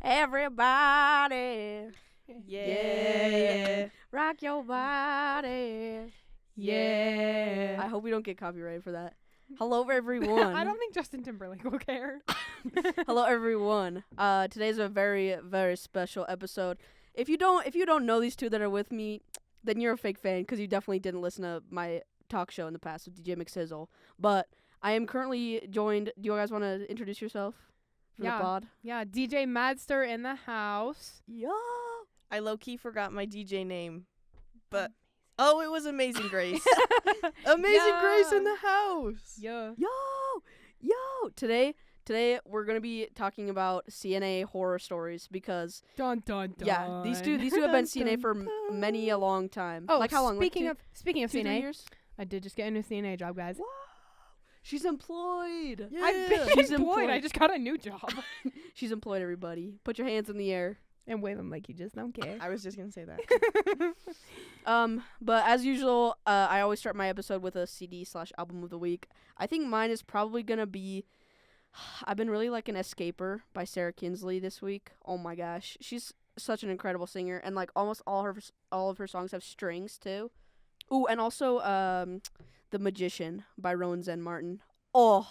Everybody, Yeah. rock your body. Yeah. I hope we don't get copyrighted for that. Hello, everyone. I don't think Justin Timberlake will care. Hello, everyone. Today's a very, very special episode. If you don't know these two that are with me, then you're a fake fan because you definitely didn't listen to my talk show in the past with DJ McSizzle. But I am currently joined. Do you guys want to introduce yourself for the pod? Yeah, DJ Madster in the house. Yeah. I low-key forgot my DJ name, but it was Amazing Grace. Amazing Grace in the house. Yeah. Yo. Today we're gonna be talking about CNA horror stories because Dun dun dun. yeah, these two have been CNA for many a long time. Oh, like how long? Speaking like of 2-3 CNA, years? I did just get a new CNA job, guys. Wow. She's employed. Yeah. I've been She's employed. I just got a new job. She's employed, everybody. Put your hands in the air. And wave them like you just don't care. I was just gonna say that. But as usual, I always start my episode with a CD/album of the week. I think mine is probably gonna be. I've been really liking "Escaper" by Sarah Kinsley this week. Oh my gosh, she's such an incredible singer, and like almost all of her songs have strings too. Ooh, and also "The Magician" by Rowan Zen Martin. Oh,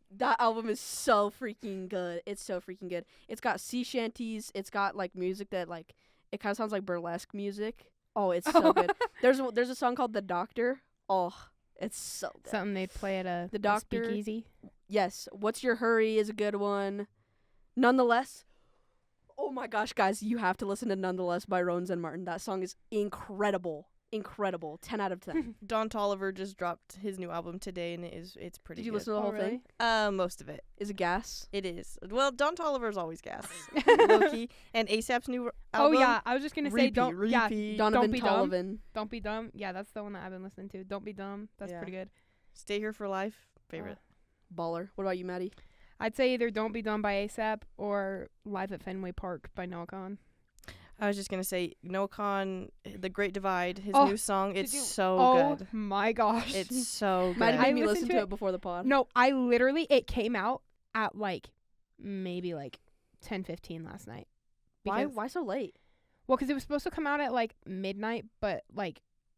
that album is so freaking good. It's so freaking good. It's got sea shanties. It's got like music that like it kind of sounds like burlesque music. Oh, it's so good. There's a song called "The Doctor." Oh, it's so good. Something they play at a Doctor. speakeasy. Yes. "What's Your Hurry" is a good one. Nonetheless. Oh my gosh, guys, you have to listen to "Nonetheless" by Rowan Zen Martin. That song is incredible. 10 out of 10. Don Toliver just dropped his new album today, and it's pretty. Did you good. listen to the whole thing? Most of it. Is it gas? It is. Well, Don Toliver's always gas. Low-key. And ASAP's new album. Oh yeah, I was just gonna say don't repeat. Donovan be dumb. Tollivan. Don't be dumb. Yeah, that's the one that I've been listening to. Don't be dumb. That's Yeah. pretty good. Stay Here for Life. Favorite. Baller. What about you, Maddie? I'd say either Don't Be Dumb by ASAP or Live at Fenway Park by Noah Kahan. I was just gonna say Noah Kahan, The Great Divide, his Oh, new song. It's so Oh good. my gosh. It's so good. Maddie I made me listened listen to to it- it before the pod. No, it came out at maybe 10:15 last night. Why so late? Well, because it was supposed to come out at midnight, but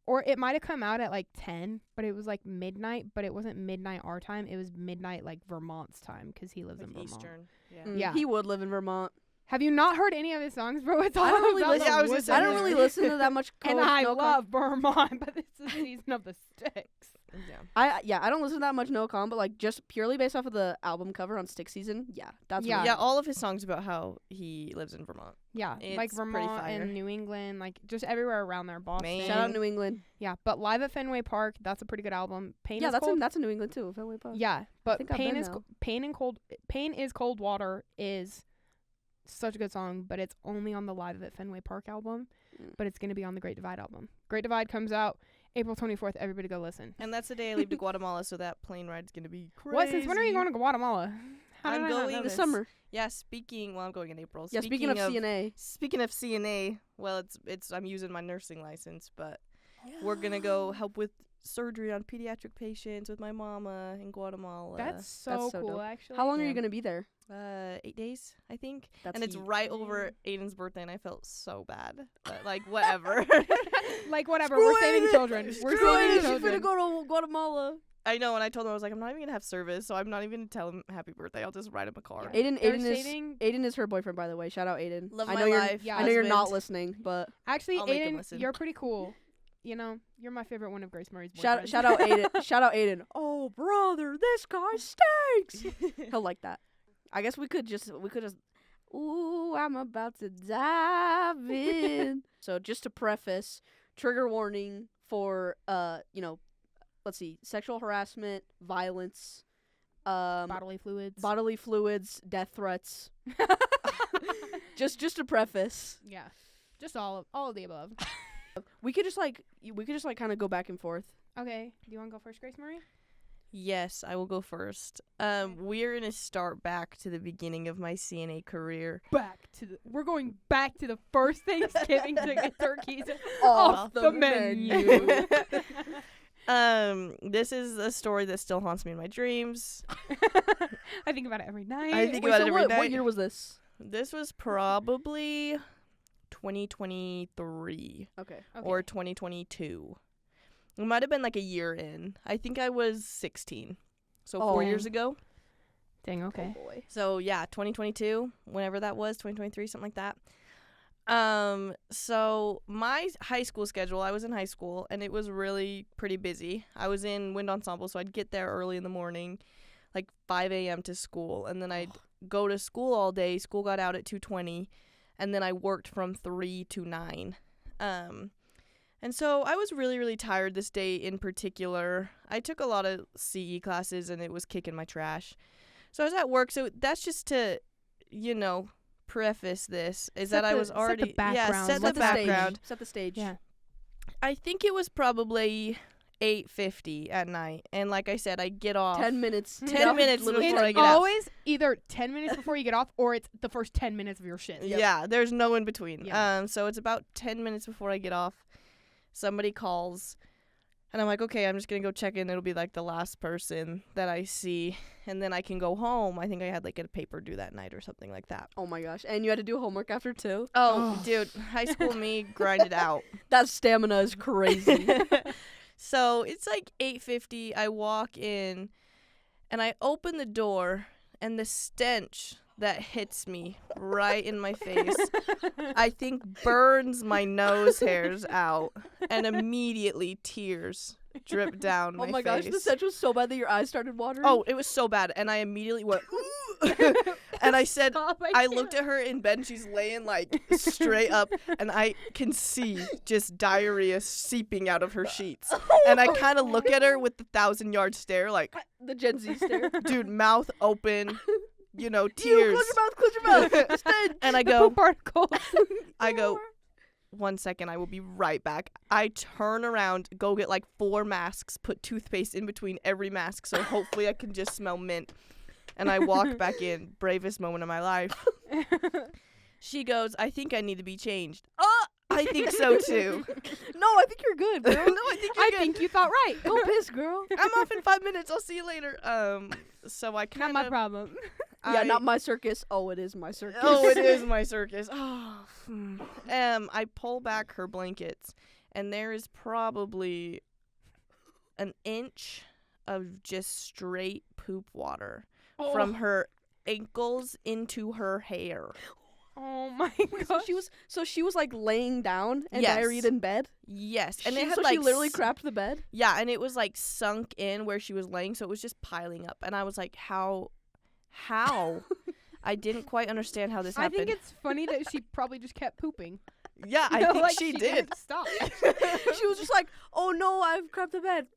or it might have come out at 10, but it was midnight, but it wasn't midnight our time. It was midnight Vermont's time because he lives in Vermont. Eastern. Yeah. Yeah. He would live in Vermont. Have you not heard any of his songs, bro? It's all I don't really about listen. the I was woods just I and don't saying. really rivers. listen to that much. And I love Vermont, but it's the season of the sticks. Yeah. I don't listen to that much Noah Kahan, but just purely based off of the album cover on Stick Season, that's Yeah. what Yeah, all of his songs about how he lives in Vermont. Yeah, It's pretty Vermont fire. and New England, just everywhere around there. Boston. Maine. Shout out New England. Yeah, but Live at Fenway Park, that's a pretty good album. Pain Yeah, is Cold. that's in New England too. Fenway Park. Yeah, but think I've Pain been is now. Pain is Cold Water is such a good song, but it's only on the Live at Fenway Park album. But it's gonna be on the Great Divide album. Great Divide comes out April 24th. Everybody go listen. And that's the day I leave to Guatemala, so that plane ride's gonna be crazy. What? Since when are you going to Guatemala? How I'm did I not going know This this? summer. Yeah, I'm going in April. Yeah, speaking of CNA. Speaking of CNA, well, it's I'm using my nursing license, but we're gonna go help with surgery on pediatric patients with my mama in Guatemala. That's so so cool, dope. actually. How long are Yeah. you gonna be there? 8 days, I think. That's and it's heat. right over Aiden's birthday, and I felt so bad. But whatever. Whatever. Screw We're saving Aiden. children. Screw We're Aiden, saving she's children. gonna go to Guatemala. I know, and I told him I was like, I'm not even gonna have service, so I'm not even gonna tell him happy birthday. I'll just write him a card. Yeah. Aiden They're is saving- Aiden is her boyfriend, by the way. Shout out Aiden. Love I my know you're life. Yeah. I know you're not husband. listening, but Actually, I'll make him Aiden, listen. you're pretty cool. You know, you're my favorite one of Grace Murray's shout boyfriends. out Aiden. Shout out Aiden. Oh brother, this guy stinks. He'll like that. I guess we could just ooh, I'm about to dive in. So just to preface, trigger warning for let's see, sexual harassment, violence, bodily fluids. bodily fluids, death threats. just to preface. Yeah, just all of the above. We could just kind of go back and forth. Okay, do you want to go first, Grace Murray? Yes, I will go first. We're gonna start back to the beginning of my CNA career. We're going back to the first Thanksgiving to get turkeys Off the the menu. This is a story that still haunts me in my dreams. I think about it every night. I think Wait, about so it every what night. year was this? This was probably 2023 Okay. or 2022. It might have been like a year in. I think I was 16. So 4 years ago. Dang, okay. Oh boy. So yeah, 2022, whenever that was, 2023, something like that. So my high school schedule, I was in high school and it was really pretty busy. I was in wind ensemble, so I'd get there early in the morning, like 5 a.m. to school, and then I'd go to school all day. School got out at 2:20, and then I worked from 3 to 9. And so I was really, really tired this day in particular. I took a lot of CE classes and it was kicking my trash. So I was at work, so that's just to, preface this, is that I was already... Set the background. set the background. Set the stage. Yeah. I think it was probably 8:50 at night, and like I said, I get off 10 minutes. 10 minutes Literally before I It's get off. always either 10 minutes before you get off, or it's the first 10 minutes of your shift. Yeah, there's no in between. Yeah. So it's about 10 minutes before I get off. Somebody calls, and I'm like, okay, I'm just gonna go check in. It'll be like the last person that I see, and then I can go home. I think I had like a paper due that night or something like that. Oh my gosh. And you had to do homework after too? Oh, dude, high school me grinded out. That stamina is crazy. So it's like 8:50. I walk in, and I open the door, and the stench that hits me right in my face, I think burns my nose hairs out, and immediately tears drip down my face. Oh my gosh, the stench was so bad that your eyes started watering. Oh, it was so bad, and I immediately went, and I said, Stop, I looked at her in bed, and she's laying like straight up, and I can see just diarrhea seeping out of her sheets. And I kind of look at her with the 1,000-yard stare, like, The Gen Z stare. dude, mouth open, tears. You, close your mouth. Stench. And I The go, poop particles. I go, 1 second, I will be right back. I turn around, go get like 4 masks, put toothpaste in between every mask, so hopefully I can just smell mint. And I walk back in, bravest moment of my life. She goes, I think I need to be changed. I think so too. No, I think you're good, No, girl. I think you're I good. think you thought right. Go piss, girl. I'm off in 5 minutes. I'll see you later. So I kind Not of... my problem. Yeah, not my circus. Oh, it is my circus. Oh, it is my circus. Oh. I pull back her blankets, and there is probably an inch of just straight poop water from her ankles into her hair. Oh my Wait, gosh. so she was like laying down and Yes. diarrheaed in bed? Yes, and she, it had so like she literally crapped the bed? Yeah, and it was like sunk in where she was laying, so it was just piling up. And I was like, how? I didn't quite understand how this I happened. think it's funny that she probably just kept pooping. Yeah, I You know, think like, she didn't did. Stop. She was just like, oh no, I've crapped the bed.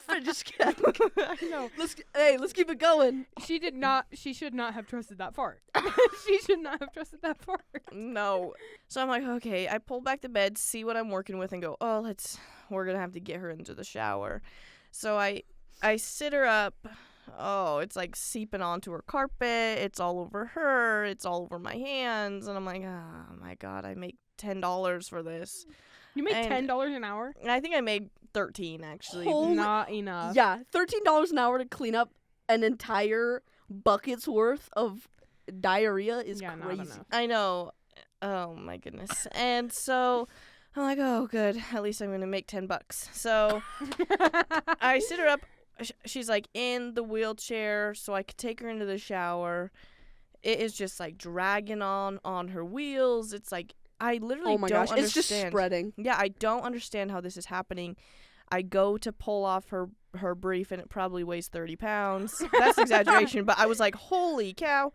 I just kept. I know. Let's keep it going. She did not. She should not have trusted that fart. She should not have trusted that fart. No. So I'm like, okay, I pull back the bed, see what I'm working with, and go, we're going to have to get her into the shower. So I sit her up. Oh, it's like seeping onto her carpet. It's all over her. It's all over my hands. And I'm like, oh my God, I make $10 for this. You make And- $10 an hour? And I think I made 13 actually. Holy- Not enough. Yeah, $13 an hour to clean up an entire bucket's worth of diarrhea is Yeah, not crazy. enough. I know. Oh my goodness. And so I'm like, oh good, at least I'm gonna make $10. So I sit her up. She's like in the wheelchair, so I could take her into the shower. It is just like dragging on her wheels. It's like I literally Oh my don't gosh, understand. it's just spreading. Yeah, I don't understand how this is happening. I go to pull off her brief, and it probably weighs 30 pounds. That's exaggeration, but I was like, holy cow.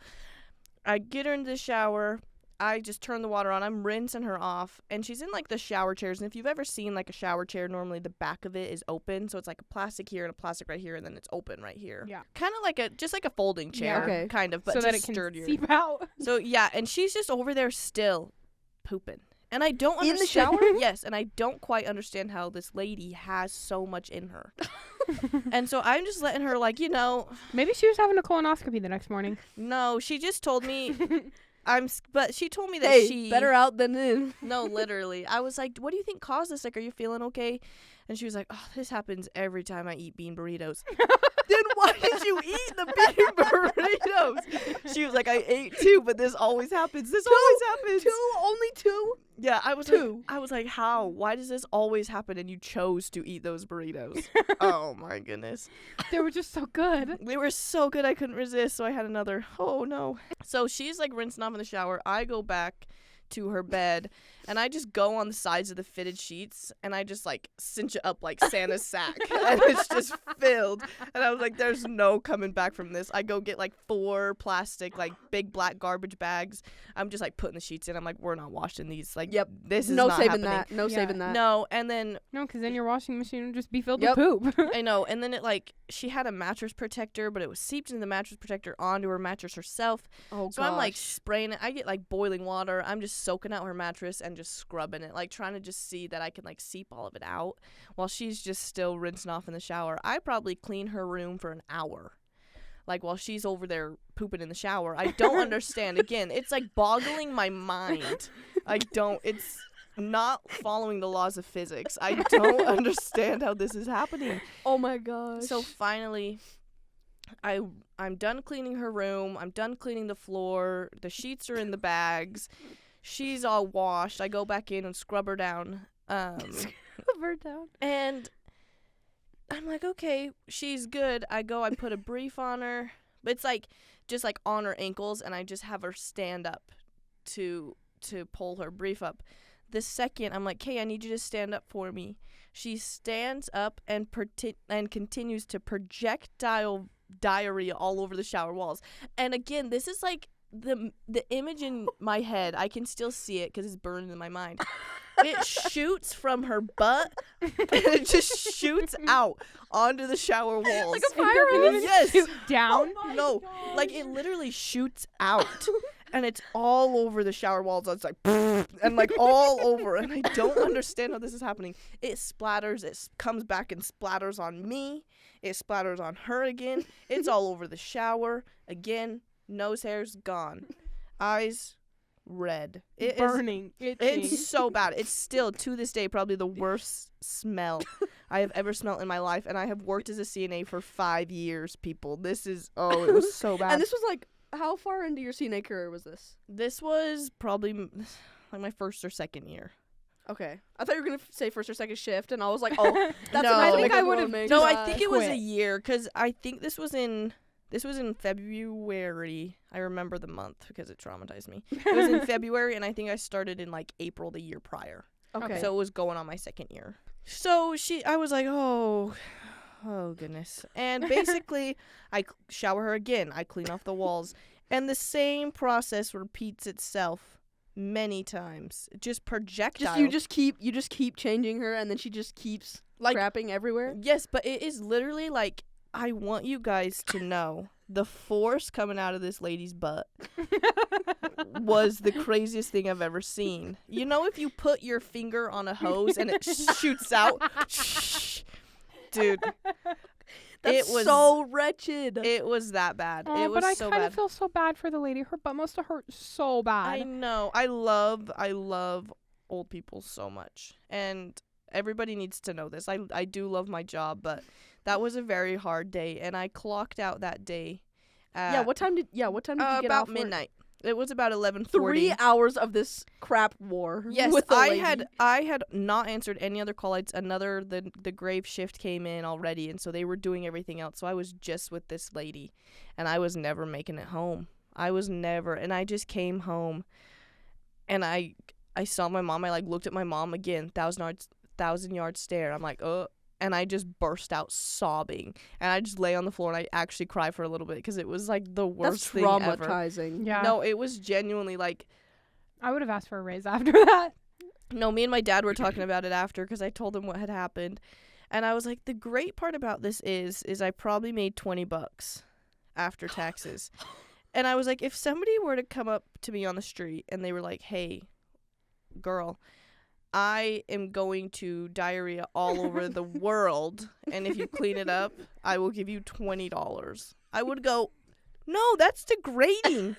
I get her into the shower. I just turn the water on. I'm rinsing her off, and she's in like the shower chairs. And if you've ever seen like a shower chair, normally the back of it is open, so it's like a plastic here and a plastic right here, and then it's open right here. Yeah. Kind of like a folding chair, Yeah. Okay. kind of, but so just that it can sturdier. seep out. So yeah, and she's just over there still pooping. And I don't In the understand. shower? Yes, and I don't quite understand how this lady has so much in her. And so I'm just letting her Maybe she was having a colonoscopy the next morning. no, she just told me but she told me that Hey, she better out than in. No, literally. I was like, what do you think caused this? Like, are you feeling okay? And she was like, oh, this happens every time I eat bean burritos. then why did you eat the big burritos? She was like, I ate 2, but this always happens. This always happens. 2? Only 2? Yeah, I was 2. like, how? Why does this always happen? And you chose to eat those burritos. Oh my goodness. They were just so good. They were so good I couldn't resist, so I had another. Oh no. So she's like rinsing off in the shower. I go back to her bed and I just go on the sides of the fitted sheets and I just like cinch it up like Santa's sack and it's just filled, and I was like, there's no coming back from this. I go get like 4 plastic like big black garbage bags. I'm just like putting the sheets in. I'm like, we're not washing these. Like, Yep. this is No not saving happening. that. No Yeah. saving that. No, and then No, because then your washing machine would just be filled Yep. with poop. I know, and then it like she had a mattress protector, but it was seeped into the mattress protector onto her mattress herself. Oh, So I'm like gosh. spraying it. I get like boiling water. I'm just soaking out her mattress and just scrubbing it, like trying to just see that I can like seep all of it out while she's just still rinsing off in the shower. I probably clean her room for an hour. Like while she's over there pooping in the shower. I don't understand. Again, it's like boggling my mind. It's not following the laws of physics. I don't understand how this is happening. Oh my gosh. So finally, I'm done cleaning her room. I'm done cleaning the floor. The sheets are in the bags. She's all washed. I go back in and scrub her down. Cover down. And I'm like, okay, she's good. I put a brief on her. But it's like just like on her ankles, and I just have her stand up to pull her brief up. The second I'm like, hey, I need you to stand up for me. She stands up and continues to projectile diarrhea all over the shower walls. And again, this is like the image in my head. I can still see it because it's burned in my mind. It shoots from her butt and it just shoots out onto the shower walls. Like a fire hose? Yes. Shoot down. No, like it literally shoots out. And it's all over the shower walls. It's like, and like all over. And I don't understand how this is happening. It splatters. It comes back and splatters on me. It splatters on her again. It's all over the shower. Again, nose hair's gone. Eyes red. It is, Burning. it's so bad. It's still, to this day, probably the worst smell I have ever smelled in my life. And I have worked as a CNA for 5 years, people. It was so bad. And this was like, how far into your CNA career was this? This was probably like my first or second year. Okay. I thought you were going to say first or second shift, and I was like, oh, that's No. a I nice think big I would've- woman. No, I think it was a quit. year, because I think this was in February. I remember the month because it traumatized me. It was in February, and I think I started in like April the year prior. Okay. So it was going on my second year. So I was like, oh goodness. And basically, I shower her again. I clean off the walls. And the same process repeats itself many times. Just projectile. you just keep changing her, and then she just keeps like crapping everywhere. Yes, but it is literally like, I want you guys to know the force coming out of this lady's butt was the craziest thing I've ever seen. You know, if you put your finger on a hose and it shoots out, dude. That's it was so wretched. It was that bad. Oh, It was but I so kind bad. of feel so bad for the lady. Her butt must have hurt so bad. I know. I love old people so much, and everybody needs to know this. I do love my job, but that was a very hard day, and I clocked out that day. What time did you get about off work? midnight. It was about 11:40. 3 hours of this crap war. Yes, with the I lady. had not answered any other call lights. The grave shift came in already, and so they were doing everything else. So I was just with this lady, and I was never making it home. And I just came home, and I saw my mom. I like looked at my mom again, 1,000-yard stare. I'm like, and I just burst out sobbing, and I just lay on the floor, and I actually cried for a little bit because it was like the worst That's thing ever. traumatizing. Yeah. No, it was genuinely like. I would have asked for a raise after that. No, me and my dad were talking about it after because I told him what had happened. And I was like, the great part about this is I probably made $20 after taxes. And I was like, if somebody were to come up to me on the street and they were like, hey, girl, I am going to diarrhea all over the world, and if you clean it up, I will give you $20. I would go, no, that's degrading.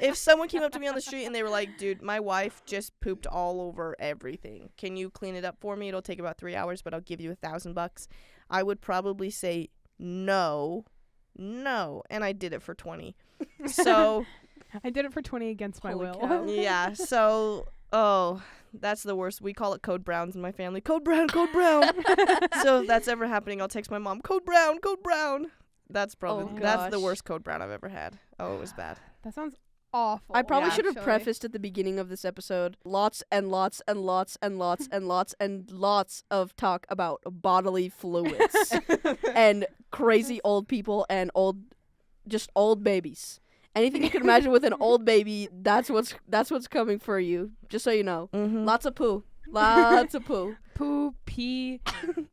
If someone came up to me on the street and they were like, dude, my wife just pooped all over everything. Can you clean it up for me? It'll take about 3 hours, but I'll give you $1,000. I would probably say, no. And I did it for 20. So I did it for 20 against my Holy will. cow. yeah, so that's the worst. We call it Code Browns in my family. Code Brown. So if that's ever happening, I'll text my mom, Code Brown. That's probably Oh, that's the gosh. worst Code Brown I've ever had. Oh, it was bad. That sounds awful. I probably Yeah. should have actually. prefaced at the beginning of this episode lots and lots and lots and lots and lots and lots of talk about bodily fluids and crazy old people and old babies. Anything you can imagine with an old baby, that's what's coming for you. Just so you know. Mm-hmm. Lots of poo. Lots of poo. Poo, pee,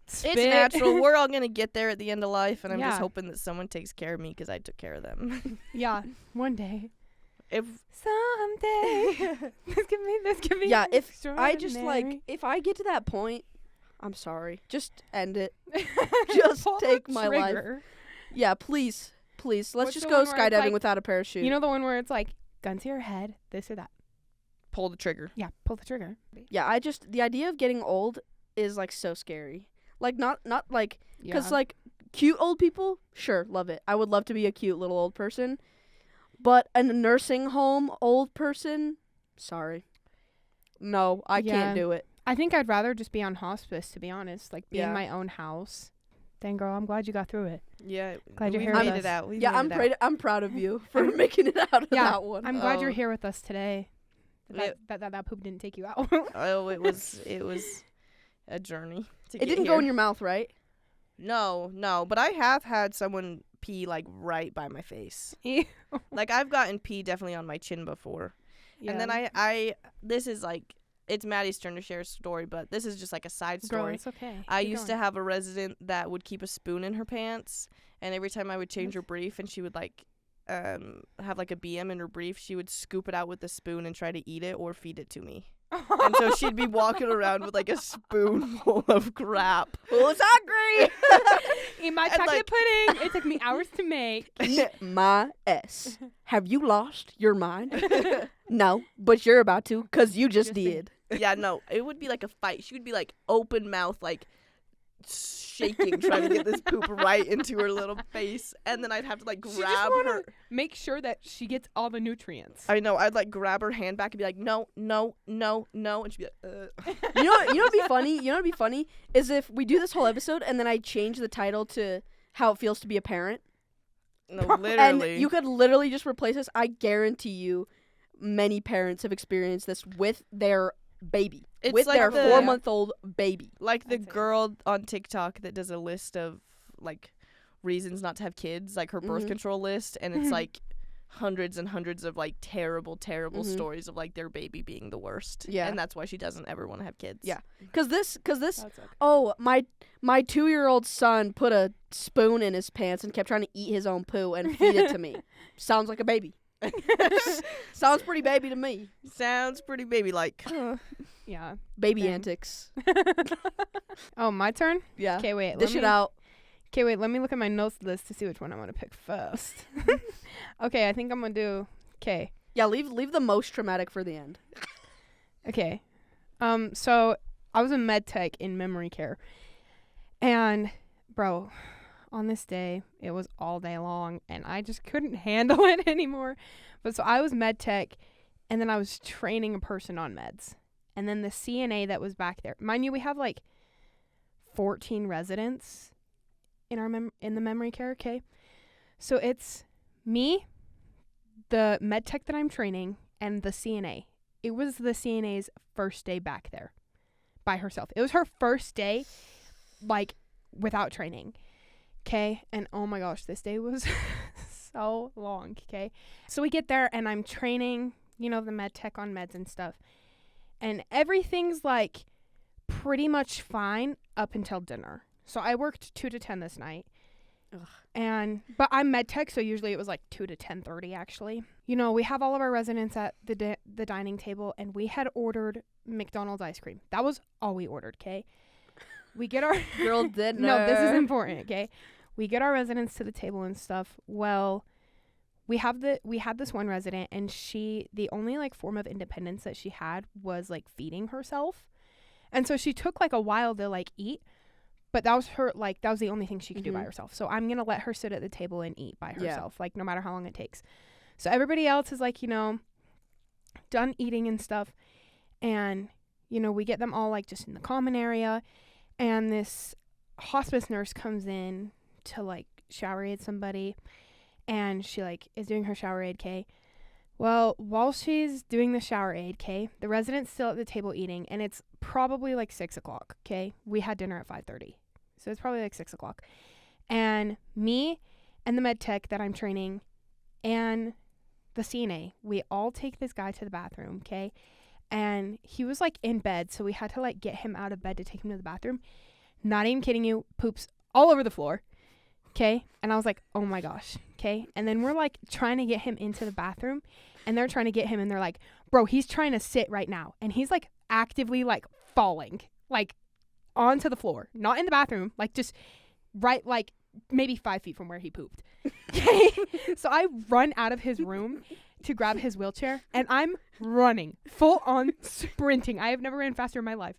spit. It's natural. We're all gonna get there at the end of life, and I'm Yeah. just hoping that someone takes care of me because I took care of them. Yeah, one day. If Someday. This could be Yeah, if I just extraordinary. if I get to that point, I'm sorry. Just end it. Just Pull the take my life. trigger. Yeah, please. Let's What's just the go one where it's skydiving like- without a parachute. You know the one where it's like, gun to your head, this or that. pull the trigger. Yeah, pull the trigger. Yeah, the idea of getting old is like so scary. Like not like Yeah. cuz like cute old people, sure, love it. I would love to be a cute little old person. But a nursing home old person, sorry. No, I Yeah. can't do it. I think I'd rather just be on hospice, to be honest. Like, be Yeah. in my own house. Dang, girl, I'm glad you got through it. Yeah, Glad you're we here made with it us. out. We Yeah, made it out. I'm proud of you for making it out of Yeah, that one. I'm glad you're Oh. here with us today. It- That poop didn't take you out. Oh, it was a journey. It didn't go in your mouth, right? No, but I have had someone pee like right by my face. Ew. Like I've gotten pee definitely on my chin before. And then I this is like, it's Maddie's turn to share a story, but this is just like a side Girl, story. it's okay. I Keep used going. to have a resident that would keep a spoon in her pants, and every time I would change her brief and she would like have like a BM in her brief, she would scoop it out with a spoon and try to eat it or feed it to me. And so she'd be walking around with like a spoonful of crap. Who's hungry? Eat my and, chocolate like- pudding. It took me hours to make. Eat my S. Have you lost your mind? No, but you're about to, 'cause you just Just did. did. Yeah, no, it would be like a fight. She would be like open mouth, like shaking, trying to get this poop right into her little face, and then I'd have to like She just grab wanna her. Make sure that she gets all the nutrients. I know. I'd like grab her hand back and be like, no, and she'd be like, You know what'd be funny? You know what'd be funny is if we do this whole episode and then I change the title to how it feels to be a parent. No, literally. And you could literally just replace this. I guarantee you many parents have experienced this with their baby. It's with like their the- 4-month-old baby. Like the I'd say. girl on TikTok that does a list of like reasons not to have kids, like her birth Mhm. control list, and it's like hundreds and hundreds of like terrible Mhm. stories of like their baby being the worst. Yeah. And that's why she doesn't ever want to have kids. Yeah. Cause this That's okay. oh, my 2-year-old son put a spoon in his pants and kept trying to eat his own poo and feed it to me. Sounds like a baby. Sounds pretty baby to me. Sounds pretty baby like. Yeah. Baby Dang. antics. Oh, my turn? Yeah. Okay, wait. Dish it out. Okay, wait. Let me look at my notes list to see which one I want to pick first. Okay, I think I'm going to do... Okay. Yeah, leave the most traumatic for the end. Okay. So I was a med tech in memory care. And, bro, on this day, it was all day long, and I just couldn't handle it anymore. But so I was med tech, and then I was training a person on meds. And then the CNA that was back there. Mind you, we have like 14 residents in our in the memory care, okay? So it's me, the med tech that I'm training, and the CNA. It was the CNA's first day back there by herself. It was her first day, like, without training. Okay? And oh my gosh, this day was so long. Okay? So we get there, and I'm training, you know, the med tech on meds and stuff. And everything's, like, pretty much fine up until dinner. So I worked 2 to 10 this night. Ugh. But I'm med tech, so usually it was like 2 to 10:30 actually. You know, we have all of our residents at the dining table, and we had ordered McDonald's ice cream. That was all we ordered, okay? We get our Girl dinner. No, this is important, okay? We get our residents to the table and stuff. Well, we had this one resident, and the only like form of independence that she had was like feeding herself. And so she took like a while to like eat, But that was the only thing she could do by Mhm. herself. So I'm going to let her sit at the table and eat by Yeah. herself, like, no matter how long it takes. So everybody else is, like, you know, done eating and stuff. And, you know, we get them all, like, just in the common area. And this hospice nurse comes in to, like, shower aid somebody. And she, like, is doing her shower aid, okay? Well, while she's doing the shower aid, okay, the resident's still at the table eating, and it's probably like 6 o'clock, okay? We had dinner at 5:30, so it's probably like 6 o'clock. And me and the med tech that I'm training and the CNA, we all take this guy to the bathroom, okay? And he was like in bed, so we had to like get him out of bed to take him to the bathroom. Not even kidding you, poops all over the floor, okay? And I was like, oh my gosh, okay? And then we're like trying to get him into the bathroom. And they're trying to get him, and they're like, bro, he's trying to sit right now. And he's, like, actively, like, falling, like, onto the floor. Not in the bathroom, like, just right, like, maybe 5 feet from where he pooped. Okay? So I run out of his room to grab his wheelchair, and I'm running, full on sprinting. I have never ran faster in my life.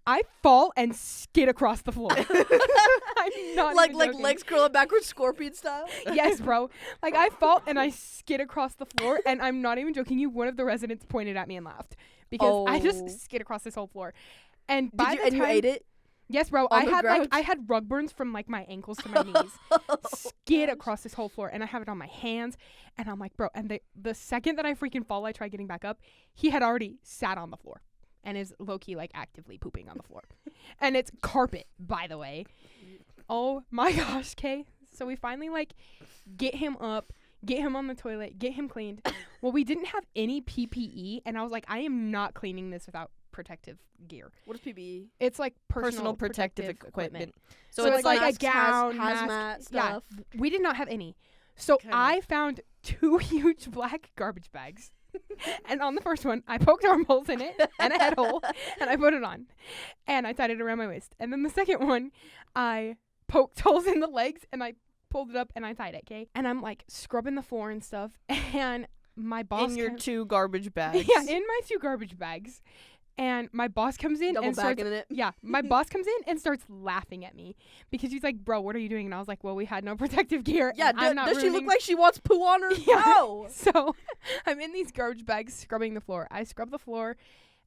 I fall and skid across the floor. I'm not like even like joking. legs curling backwards, scorpion style. Yes, bro. Like, I fall and I skid across the floor, and I'm not even joking you. One of the residents pointed at me and laughed because I Oh. just skid across this whole floor. And by the time, You ate it? yes, bro. on the ground? I had rug burns from like my ankles to my knees. Skid across this whole floor, and I have it on my hands. And I'm like, bro. And the second that I freaking fall, I try getting back up. He had already sat on the floor. And is low-key, like, actively pooping on the floor. And it's carpet, by the way. Oh, my gosh, okay? So we finally, like, get him up, get him on the toilet, get him cleaned. Well, we didn't have any PPE, and I was like, I am not cleaning this without protective gear. What is PPE? It's, like, Personal protective equipment. So it's like masks, a gown, hazmat mask. stuff. Yeah, we did not have any. So Kind of. I found 2 huge black garbage bags. And on the first one, I poked arm holes in it and a head hole, and I put it on. And I tied it around my waist. And then the second one, I poked holes in the legs, and I pulled it up, and I tied it, okay? And I'm, like, scrubbing the floor and stuff. And my boss... In your 2 garbage bags. Yeah, in my 2 garbage bags. And my boss comes in Double and starts... bagging it. Yeah, my boss comes in and starts laughing at me because he's like, bro, what are you doing? And I was like, well, we had no protective gear. Yeah, and I'm not does she look ruining-" like she wants poo on her? Yeah. No. So I'm in these garbage bags scrubbing the floor. I scrub the floor.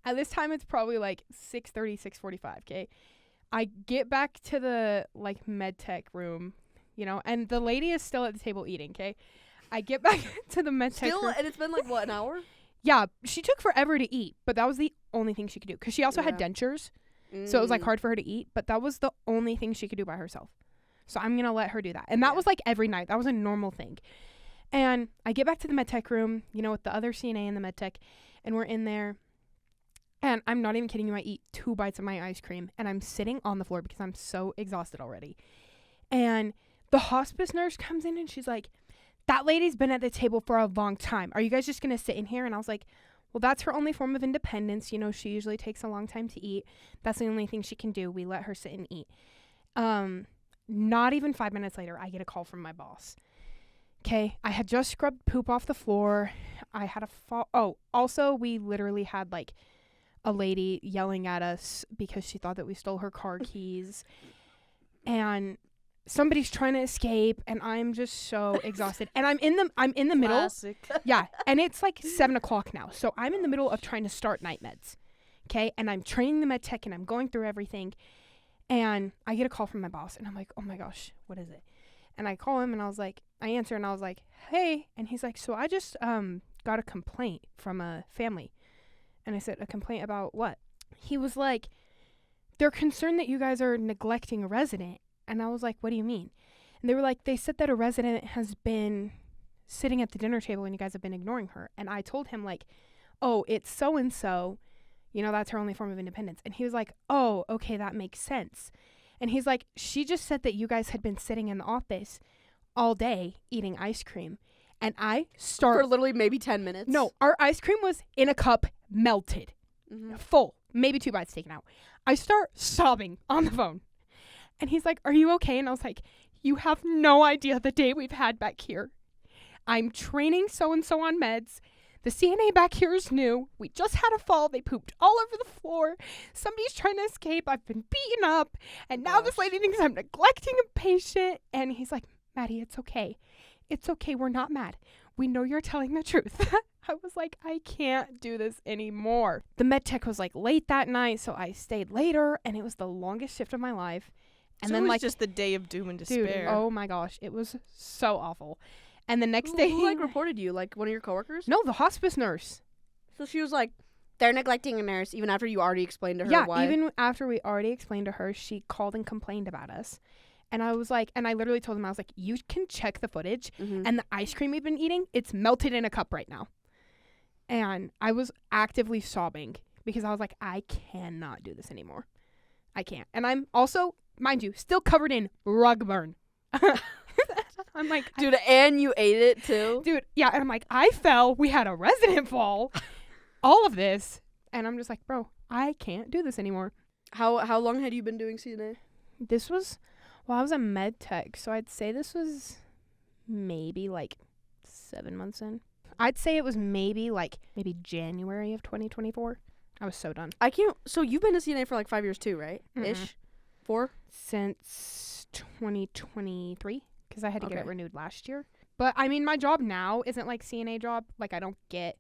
At this time, it's probably like 6:30, 6:45, okay? I get back to the, like, med tech room, you know, and the lady is still at the table eating, okay? I get back to the med tech Still, room. and it's been like, what, an hour? Yeah, she took forever to eat, but that was the only thing she could do because she also had Yeah. dentures. So it was, like, Mm. hard for her to eat, but that was the only thing she could do by herself. So I'm going to let her do that. And that Yeah. was, like, every night. That was a normal thing. And I get back to the med tech room, you know, with the other CNA and the med tech, and we're in there. And I'm not even kidding you. I eat 2 bites of my ice cream, and I'm sitting on the floor because I'm so exhausted already. And the hospice nurse comes in, and she's like, that lady's been at the table for a long time. Are you guys just going to sit in here? And I was like, well, that's her only form of independence. You know, she usually takes a long time to eat. That's the only thing she can do. We let her sit and eat. Not even 5 minutes later, I get a call from my boss. Okay, I had just scrubbed poop off the floor. I had a fall. Oh, also, we literally had, like, a lady yelling at us because she thought that we stole her car keys. And somebody's trying to escape, and I'm just so exhausted. And I'm in the middle. Classic. Yeah, and it's like 7 o'clock now. So I'm in the middle of trying to start night meds. Okay, and I'm training the med tech, and I'm going through everything. And I get a call from my boss, and I'm like, oh my gosh, what is it? And I call him, and I answer, and I was like, hey. And he's like, so I just got a complaint from a family. And I said, a complaint about what? He was like, they're concerned that you guys are neglecting a resident. And I was like, what do you mean? And they were like, they said that a resident has been sitting at the dinner table and you guys have been ignoring her. And I told him, like, oh, it's so-and-so. You know, that's her only form of independence. And he was like, oh, okay, that makes sense. And he's like, she just said that you guys had been sitting in the office all day eating ice cream. And I start... For literally maybe 10 minutes. No, our ice cream was in a cup, melted, Mhm. full, maybe 2 bites taken out. I start sobbing on the phone. And he's like, are you okay? And I was like, you have no idea the day we've had back here. I'm training so-and-so on meds. The CNA back here is new. We just had a fall. They pooped all over the floor. Somebody's trying to escape. I've been beaten up. And now this lady thinks I'm neglecting a patient. And he's like, Maddie, it's okay. It's okay. We're not mad. We know you're telling the truth. I was like, I can't do this anymore. The med tech was like late that night, so I stayed later, and it was the longest shift of my life. And so then it was like just the day of doom and despair. dude, oh my gosh, it was so awful. And the next day, Who like reported you? Like one of your coworkers? no, the hospice nurse. So she was like, they're neglecting a nurse, even after you already explained to her Yeah, why. even after we already explained to her, she called and complained about us. And I was like, and I literally told him, I was like, you can check the footage. Mhm. And the ice cream we've been eating, it's melted in a cup right now. And I was actively sobbing because I was like, I cannot do this anymore. I can't. And I'm also, mind you, still covered in rug burn. I'm like, Dude, and you ate it too? dude, yeah. And I'm like, I fell. We had a resident fall. All of this. And I'm just like, bro, I can't do this anymore. How long had you been doing CNA? This was, well, I was a med tech, so I'd say this was maybe like 7 months in. I'd say it was maybe January of 2024. I was so done. I can't. So you've been a CNA for like 5 years too, right? Mhm. Ish? 4? Since 2023, because I had to get it Okay. renewed last year. But I mean, my job now isn't like CNA job. Like, I don't get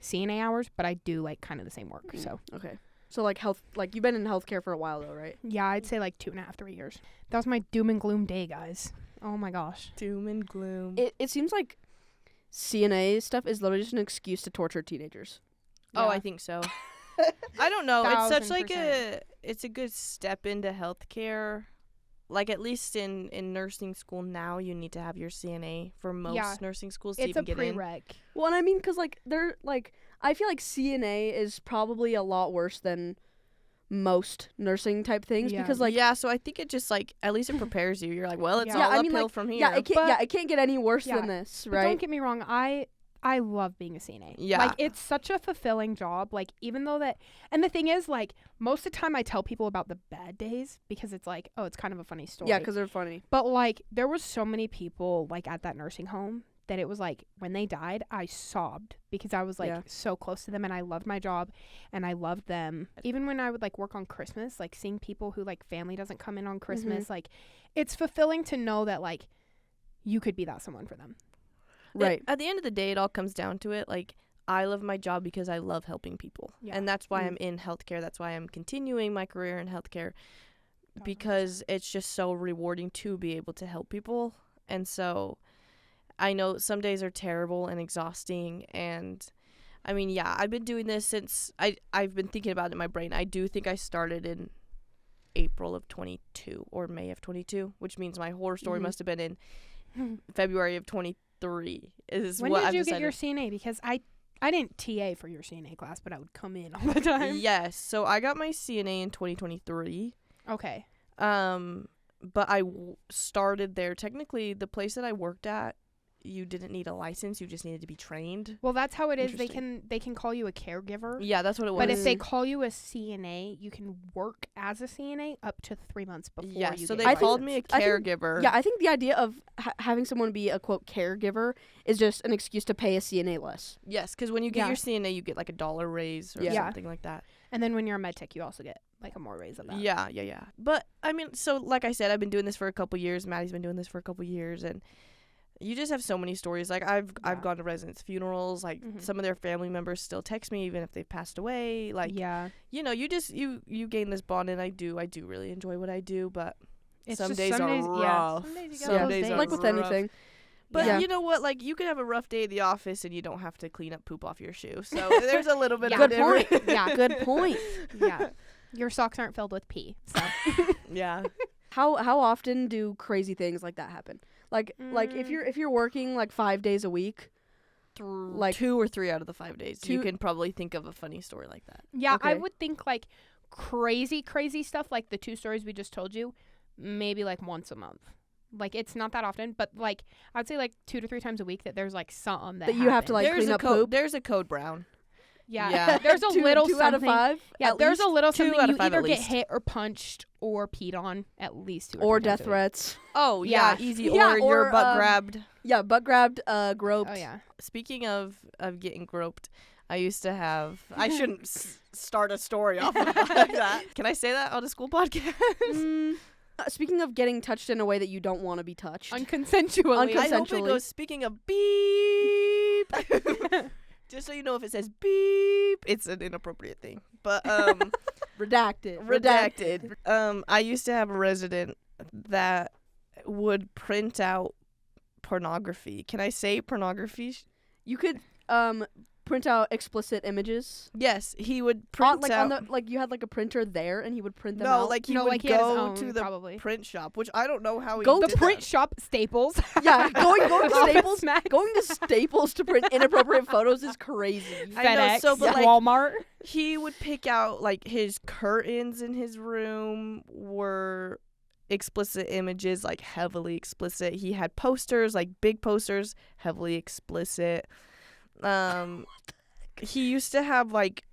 CNA hours, but I do like kind of the same work. So Okay. So like health, like you've been in healthcare for a while though, right? yeah, I'd say like 2.5, 3 years. That was my doom and gloom day, guys. Oh my gosh. Doom and gloom. It seems like CNA stuff is literally just an excuse to torture teenagers. Oh, Yeah. I think so. I don't know. It's such like 1000%. it's a good step into healthcare. Like at least in nursing school now, you need to have your CNA for most Yeah. nursing schools to It's a even get in. prereq. Well, and I mean, cause like they're like, I feel like CNA is probably a lot worse than most nursing type things Yeah. because like yeah, so I think it just like at least it prepares you. You're like, well, it's Yeah. all Yeah, I mean, uphill like, from here. it can't get any worse Yeah. than this, But right? don't get me wrong, I love being a CNA. Yeah. Like, it's such a fulfilling job. Like, even though that, and the thing is, like, most of the time I tell people about the bad days because it's like, oh, it's kind of a funny story. Yeah, because they're funny. But, like, there was so many people, like, at that nursing home that it was like, when they died, I sobbed because I was, like, Yeah. so close to them and I loved my job and I loved them. Even when I would, like, work on Christmas, like, seeing people who, like, family doesn't come in on Christmas, like, it's fulfilling to know that, like, you could be that someone for them. Right. At the end of the day, it all comes down to it. Like, I love my job because I love helping people. Yeah. And that's why Mm. I'm in healthcare. That's why I'm continuing my career in healthcare because it's just so rewarding to be able to help people. And so I know some days are terrible and exhausting. And I mean, yeah, I've been doing this since I've been thinking about it in my brain. I do think I started in April of 22 or May of 22, which means my horror story Mhm. must have been in February of 23 is When what did I've you decided. get your CNA? Because I didn't TA for your CNA class, but I would come in all the time. Yes, so I got my CNA in 2023. Okay. But I started there. Technically, the place that I worked at, you didn't need a license. You just needed to be trained. Well, that's how it is. Interesting. They can call you a caregiver. Yeah, that's what it was. But if they call you a CNA, you can work as a CNA up to 3 months before yes, you so get they your called license. me a I think- caregiver. Yeah, I think the idea of having someone be a quote caregiver is just an excuse to pay a CNA less. Yes, because when you get Yeah. your CNA, you get like $1 raise or Yeah. something like that. And then when you're a med tech, you also get like a more raise of that. Yeah. But I mean, so like I said, I've been doing this for a couple years. Maddie's been doing this for a couple years, and you just have so many stories. Like I've Yeah. gone to residents' funerals. Like Mhm. some of their family members still text me even if they've passed away. Like yeah. you know, you just you gain this bond, and I do really enjoy what I do, but It's some just days are Yeah, rough. some days you Some got those days are like with rough. anything. But Yeah. you know what? Like you can have a rough day at the office, and you don't have to clean up poop off your shoe. So there's a little bit Yeah. of Good a point. difference. Yeah. Good point. Yeah. Your socks aren't filled with pee. So Yeah. How often do crazy things like that happen? Like if you're working like 5 days a week, Like 2 or 3 out of the 5 days, you Two- can probably think of a funny story like that. yeah, I Okay. would think like crazy stuff like the 2 stories we just told you, maybe like once a month. Like it's not that often, but like I'd say like 2 to 3 times a week that there's like something that That you have to, happens. like, clean up poop? There's a code brown. Yeah. Yeah. There's a two, little two out of something. five. Yeah, At there's a least little 2 something out you of 5 either at get least. hit or punched or peed on at least 2 Or 3 times death a week. threats. Oh, yeah, Yeah. easy. Yeah, Or you're or, butt grabbed. Yeah, butt grabbed, groped. Oh yeah. Speaking of getting groped, I used to have. I shouldn't start a story off of like that. Can I say that on a school podcast? Speaking of getting touched in a way that you don't want to be touched. Unconsensually. I hope it Consensually. goes. Speaking of beep. Just so you know, if it says beep, it's an inappropriate thing. But redacted. I used to have a resident that would print out pornography. Can I say pornography? You could print out explicit images. Yes, he would print like out. on the you had like a printer there, and he would print them No, out. like he No, would like he had his go own, to the probably. print shop, which I don't know how he Go did The print that. shop Staples. Yeah, going to Office Staples. Max. Going to Staples to print inappropriate photos is crazy. I know, FedEx. so, but, like, Walmart. He would pick out like his curtains in his room were explicit images, like heavily explicit. He had posters, like big posters, heavily explicit. He used to have like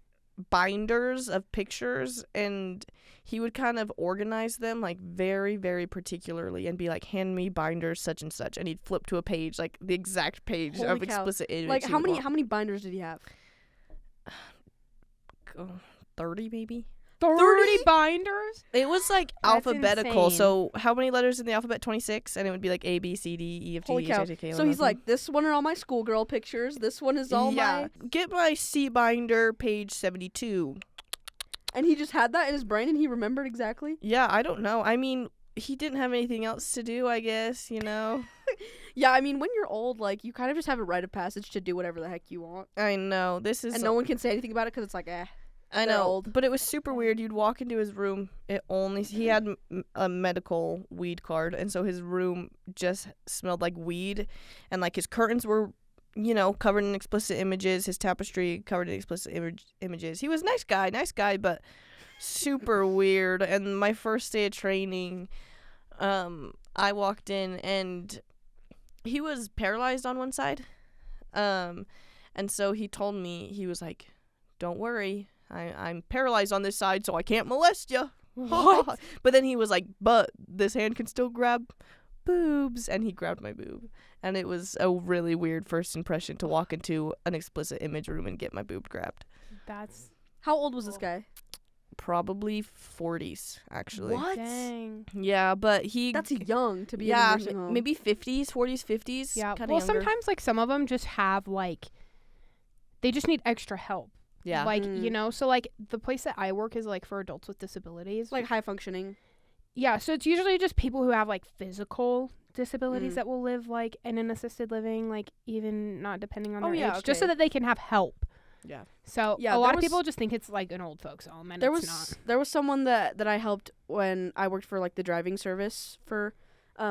binders of pictures, and he would kind of organize them like very, very particularly and be like, hand me binders such and such, and he'd flip to a page, like the exact page Holy of cow. explicit images. Like he how would many want. binders did he have? 30 maybe? 30 binders? It was like That's alphabetical. insane. So how many letters in the alphabet? 26, and it would be like A, B, C, D, E, F, G, Holy H, cow. I, J, K, L, So M, he's N, like, this one are all my schoolgirl pictures. This one is all yeah. Get my C binder, page 72. And he just had that in his brain, and he remembered exactly. Yeah, I don't know. I mean, he didn't have anything else to do, I guess, you know? Yeah, I mean, when you're old, like, you kind of just have a rite of passage to do whatever the heck you want. I know. This is... And no one can say anything about it because it's like, I they're know, old. but it was super weird. You'd walk into his room. He had a medical weed card, and so his room just smelled like weed, and like his curtains were, you know, covered in explicit images. His tapestry covered in explicit images. He was a nice guy, but super weird. And my first day of training, I walked in, and he was paralyzed on one side, and so he told me, he was like, "Don't worry. I'm paralyzed on this side, so I can't molest you." What? But then he was like, "But this hand can still grab boobs," and he grabbed my boob. And it was a really weird first impression to walk into an explicit image room and get my boob grabbed. That's how old was this guy? Probably 40s, actually. What? dang. Yeah, but he... That's young to be in a yeah, nursing home. maybe 50s, 40s, 50s. Yeah. Kinda Well, younger. sometimes like some of them just have like they just need extra help. Yeah. Like, you know, so like the place that I work is like for adults with disabilities. like high functioning. Yeah, so it's usually just people who have like physical disabilities Mm. that will live like in an assisted living, like even not depending on Oh, their yeah, age, just so okay. that they can have help. Yeah. So Yeah, a lot there of people was- just think it's like an old folks home, and There it's was not. there was someone that I helped when I worked for like the driving service for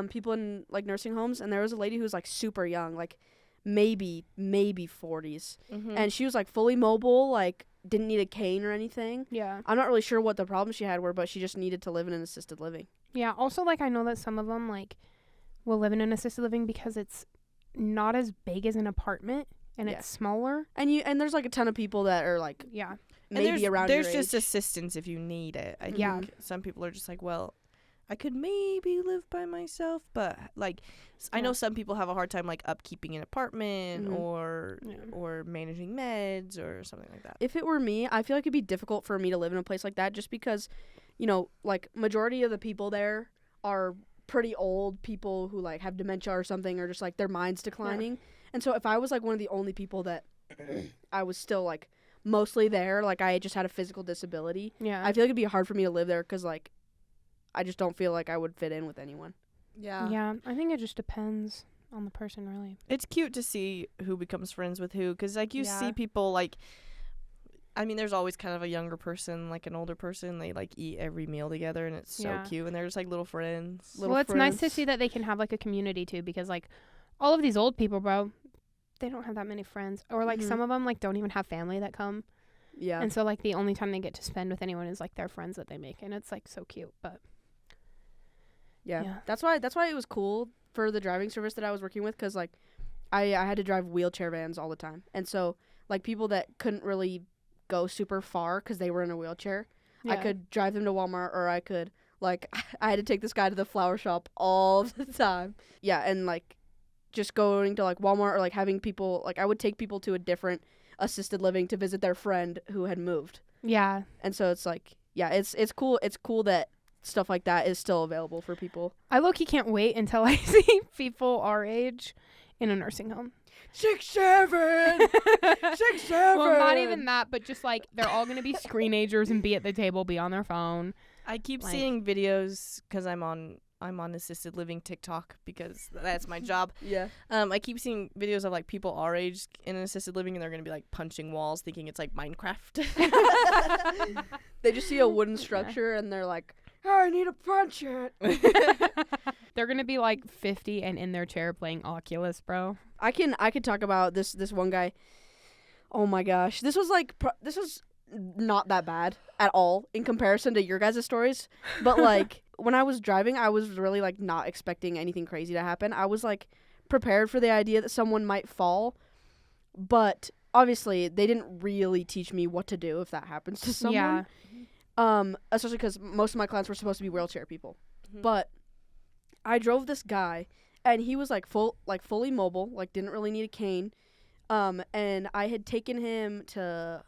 people in like nursing homes, and there was a lady who was like super young, like maybe 40s, Mm-hmm. and she was like fully mobile, like didn't need a cane or anything. Yeah. I'm not really sure what the problems she had were, but she just needed to live in an assisted living. Yeah. Also, like I know that some of them like will live in an assisted living because it's not as big as an apartment and Yeah. it's smaller. And there's like a ton of people that are like Yeah. maybe around there's your just age. assistance if you need it. I Yeah. think some people are just like, well, I could maybe live by myself, but like I know Yeah. some people have a hard time like upkeeping an apartment Mhm. Yeah. or managing meds or something like that. If it were me, I feel like it'd be difficult for me to live in a place like that just because, you know, like majority of the people there are pretty old people who like have dementia or something, or just like their mind's declining. And so if I was like one of the only people that I was still like mostly there, like I just had a physical disability, Yeah. I feel like it'd be hard for me to live there because like I just don't feel like I would fit in with anyone. Yeah. I think it just depends on the person, really. It's cute to see who becomes friends with who, because like you Yeah. see people like, I mean, there's always kind of a younger person, like an older person. They like eat every meal together, and it's so Yeah. cute. And they're just like little friends. Little Well, it's nice to friends. see that they can have like a community too, because like all of these old people, bro, they don't have that many friends, or like Mhm. some of them like don't even have family that come, Yeah. and so like the only time they get to spend with anyone is like their friends that they make, and it's like so cute. But Yeah. Yeah. That's why it was cool for the driving service that I was working with, because like I had to drive wheelchair vans all the time, and so like people that couldn't really go super far because they were in a wheelchair. I Yeah. could drive them to Walmart, or I could, like, I had to take this guy to the flower shop all the time. Yeah, and, like, just going to, like, Walmart, or, like, having people, like, I would take people to a different assisted living to visit their friend who had moved. Yeah. And so it's, like, yeah, it's cool. It's cool that stuff like that is still available for people. I low-key can't wait until I see people our age in a nursing home. 6'7", 6'7". Well, not even that, but just like they're all gonna be screenagers and be at the table, be on their phone. I keep Like- seeing videos because I'm on assisted living TikTok because that's my job. Yeah. I keep seeing videos of like people our age in an assisted living, and they're gonna be like punching walls, thinking it's like Minecraft. They just see a wooden structure and they're like, oh, I need to punch it. They're gonna be like 50 and in their chair playing Oculus, bro. I can talk about this one guy. Oh my gosh, this was not that bad at all in comparison to your guys' stories. But like when I was driving, I was really like not expecting anything crazy to happen. I was like prepared for the idea that someone might fall, but obviously they didn't really teach me what to do if that happens to someone. Yeah. Especially because most of my clients were supposed to be wheelchair people, Mhm. but I drove this guy. And he was like fully mobile, like didn't really need a cane. And I had taken him to,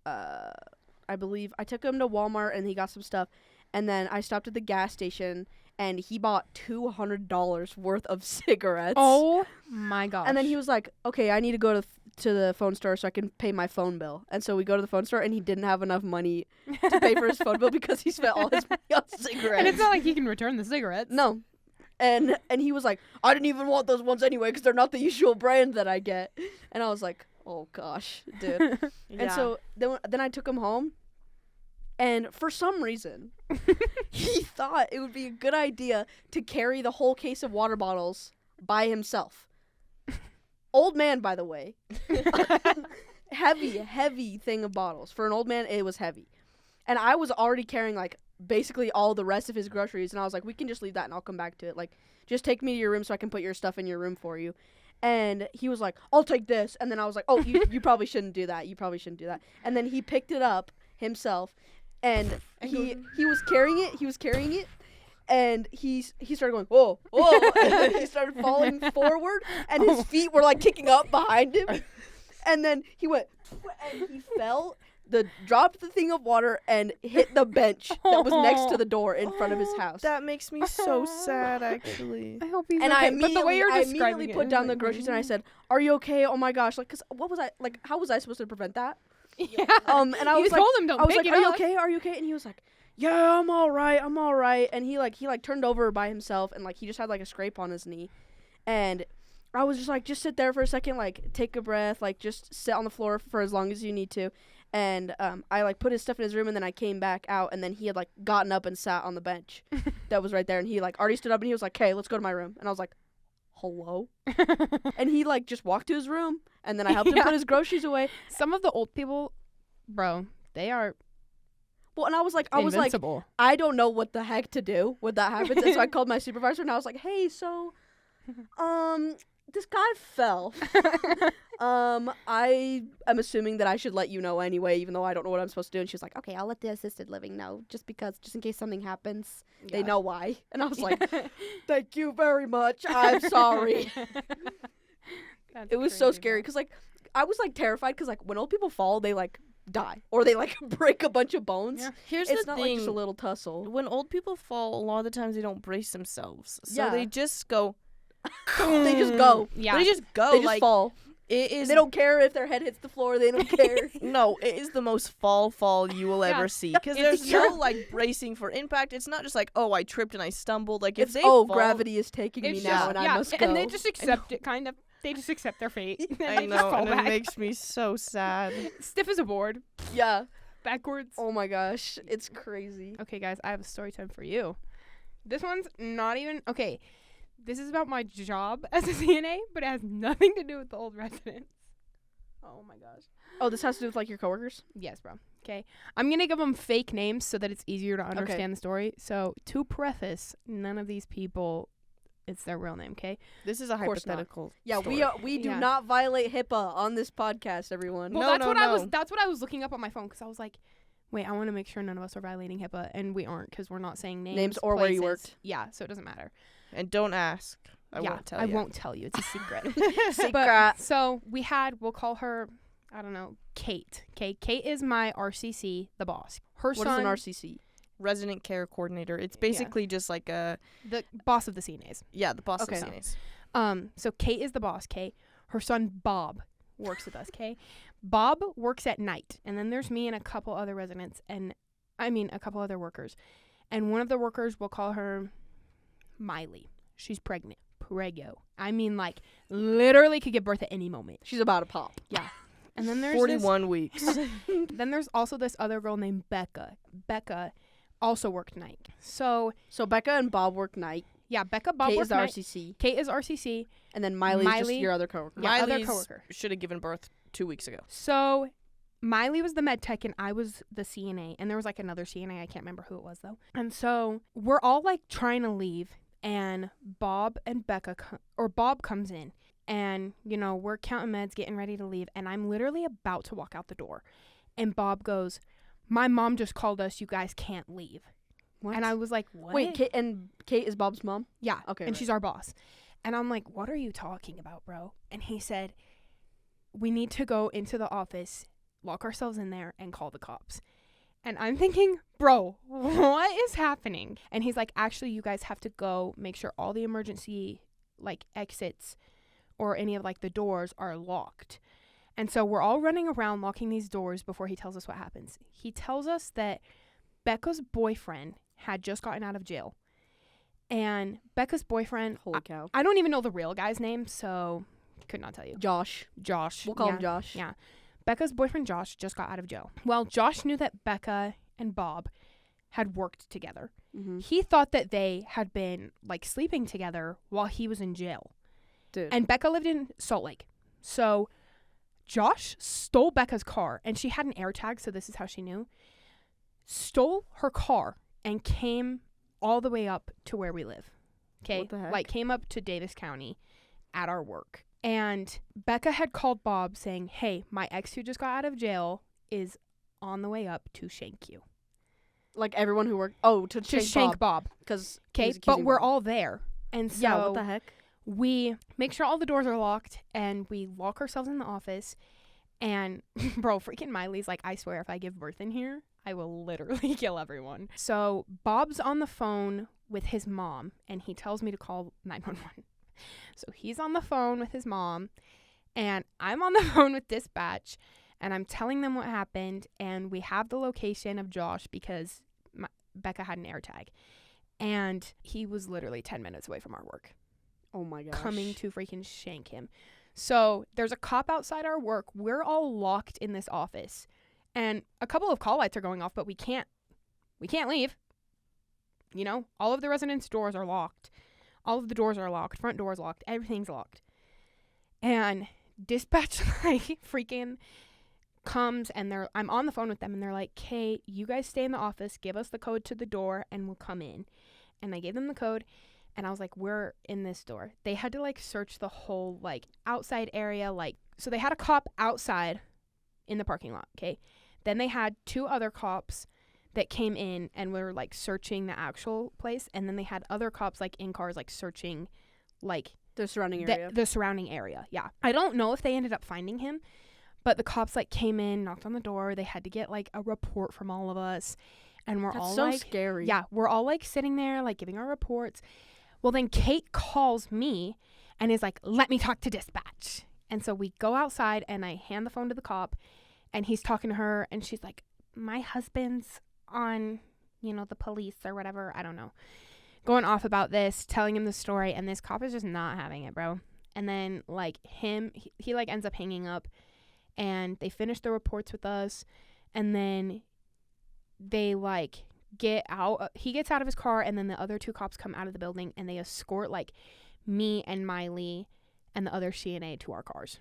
I believe I took him to Walmart and he got some stuff. And then I stopped at the gas station and he bought $200 worth of cigarettes. Oh my gosh. And then he was like, "Okay, I need to go to the phone store so I can pay my phone bill." And so we go to the phone store and he didn't have enough money to pay for his phone bill because he spent all his money on cigarettes. And it's not like he can return the cigarettes. No. And he was like, "I didn't even want those ones anyway because they're not the usual brand that I get." And I was like, "Oh gosh, dude." And so then I took him home, and for some reason, he thought it would be a good idea to carry the whole case of water bottles by himself. Old man, by the way. Heavy thing of bottles. For an old man, it was heavy. And I was already carrying like basically all the rest of his groceries, and I was like, "We can just leave that and I'll come back to it. Like, just take me to your room so I can put your stuff in your room for you." And he was like, "I'll take this." And then I was like, "Oh, you probably shouldn't do that. You probably shouldn't do that." And then he picked it up himself, and he was carrying it. And he started going, "Whoa, whoa." And he started falling forward, and his feet were like kicking up behind him. And then he went, and he fell, dropped the thing of water, and hit the bench that was next to the door in front of his house. That makes me so sad, actually. I hope he's And okay. I But the way you're immediately describing it put is down the like, groceries and I said, "Are you okay? Oh my gosh!" Like, 'cause what was I like? How was I supposed to prevent that? Yeah. And I You was like, told him don't I was pick like, it "Are you up." okay? Are you okay?" And he was like, "Yeah, I'm all right." And he turned over by himself, and like he just had like a scrape on his knee, and I was just like, "Just sit there for a second, like take a breath, like just sit on the floor for as long as you need to." And I like put his stuff in his room, and then I came back out, and then he had like gotten up and sat on the bench that was right there, and he like already stood up, and he was like, "Okay, let's go to my room." And I was like, "Hello?" And he like just walked to his room, and then I helped him put his groceries away. Some of the old people, bro, they are Well, and I was like, invincible. I don't know what the heck to do when that happens. And so I called my supervisor, and I was like, "Hey, so, this guy fell. I am assuming that I should let you know anyway, even though I don't know what I'm supposed to do." And she was like, "Okay, I'll let the assisted living know, just in case something happens, they know why." And I was like, "Thank you very much. I'm sorry." It was so scary because like I was like terrified because like when old people fall, they like die or they like break a bunch of bones. Yeah. Here's It's the not thing. like just a little tussle. When old people fall, a lot of the times they don't brace themselves. So Yeah. they just go. They just go. Yeah. They just go. They just like, fall. It is. They don't care if their head hits the floor. They don't care. No, it is the most fall you will Yeah. ever see. Because It's there's true. no like bracing for impact. It's not just like, oh, I tripped and I stumbled. Like if It's they fall, gravity is taking me It's now, just, and yeah, I must go. and they just accept it, kind of. They just accept their fate. And I they just know, fall and it back. makes me so sad. Stiff as a board, Yeah. backwards. Oh my gosh, it's crazy. Okay, guys, I have a story time for you. This one's not even okay. This is about my job as a CNA, but it has nothing to do with the old residents. Oh my gosh. Oh, this has to do with like your coworkers. Yes, bro. Okay. I'm going to give them fake names so that it's easier to understand the story. So, to preface, none of these people it's their real name, okay? This is a course not. hypothetical. Yeah, story. we do Yeah. not violate HIPAA on this podcast, everyone. Well, No, that's what I was looking up on my phone because I was like, wait, I want to make sure none of us are violating HIPAA, and we aren't because we're not saying names or where you places. worked. Yeah, so it doesn't matter. And don't ask. I yeah, won't tell I you. won't tell you. It's a secret. Secret. But, so we'll call her, I don't know, Kate. Okay, Kate is my RCC, the boss. Her What is son, an RCC? Resident care coordinator. It's basically just like the boss of the CNAs. the boss Okay. of CNAs. So Kate is the boss, Kate. Her son Bob works with us, okay? Bob works at night, and then there's me and a couple other residents, a couple other workers. And one of the workers, we'll call her Miley. She's pregnant. Prego. I mean, like, literally could give birth at any moment. She's about to pop. Yeah. And then there's 41 weeks. then there's also this other girl named Becca. Becca also worked night. So Becca and Bob work night. yeah, Bob Kate worked is the night. RCC. Kate is RCC. And then Miley's just Miley- your other coworker. Yeah, other Miley's coworker. should have given birth 2 weeks ago. So Miley was the med tech and I was the CNA. And there was like another CNA. I can't remember who it was though. And so we're all like trying to leave. And Bob comes in. And, we're counting meds, getting ready to leave. And I'm literally about to walk out the door. And Bob goes, my mom just called us. You guys can't leave. What? And I was like, what? Wait, Kate is Bob's mom? Yeah. Okay, And right. she's our boss. And I'm like, what are you talking about, bro? And he said, we need to go into the office, lock ourselves in there, and call the cops. And I'm thinking, bro, what is happening? And he's like, actually, you guys have to go make sure all the emergency, like, exits or any of, like, the doors are locked. And so we're all running around locking these doors before he tells us what happens. He tells us that Becca's boyfriend had just gotten out of jail. And Becca's boyfriend, Holy cow. I don't even know the real guy's name, so could not tell you. Josh. Josh. We'll call him Josh. Yeah. Becca's boyfriend, Josh, just got out of jail. Well, Josh knew that Becca and Bob had worked together. Mm-hmm. He thought that they had been, like, sleeping together while he was in jail. Dude. And Becca lived in Salt Lake. So Josh stole Becca's car, and she had an AirTag, so this is how she knew. Stole her car and came all the way up to where we live. Okay? What the heck? Like, came up to Davis County at our work. And Becca had called Bob saying, hey, my ex who just got out of jail is on the way up to shank you. Like everyone who worked. Oh, to Shank Bob. Because Okay? But we're all there. And so Yeah, what the heck? we make sure all the doors are locked and we lock ourselves in the office. And bro, freaking Miley's like, I swear if I give birth in here, I will literally kill everyone. So Bob's on the phone with his mom and he tells me to call 911. So he's on the phone with his mom and I'm on the phone with dispatch and I'm telling them what happened and we have the location of Josh because Becca had an AirTag and he was literally 10 minutes away from our work. Oh my gosh. Coming to freaking shank him. So there's a cop outside our work. We're all locked in this office and a couple of call lights are going off, but we can't leave. All of the residents' doors are locked. All of the doors are locked. Front door's locked. Everything's locked. And dispatch like freaking comes and I'm on the phone with them and they're like, Kate, you guys stay in the office, give us the code to the door and we'll come in. And I gave them the code and I was like, we're in this door. They had to like search the whole like outside area. So they had a cop outside in the parking lot. Okay. Then they had two other cops that came in and were like searching the actual place. And then they had other cops like in cars, like searching like The surrounding area. the surrounding area. Yeah. I don't know if they ended up finding him, but the cops like came in, knocked on the door. They had to get like a report from all of us. And we're That's all so like, scary. yeah, we're all like sitting there, like giving our reports. Well, then Kate calls me and is like, let me talk to dispatch. And so we go outside and I hand the phone to the cop and he's talking to her and she's like, my husband's on, the police or whatever. I don't know. Going off about this, telling him the story. And this cop is just not having it, bro. And then like he like ends up hanging up and they finish the reports with us. And then they like get out. He gets out of his car and then the other two cops come out of the building and they escort like me and Miley and the other CNA to our cars.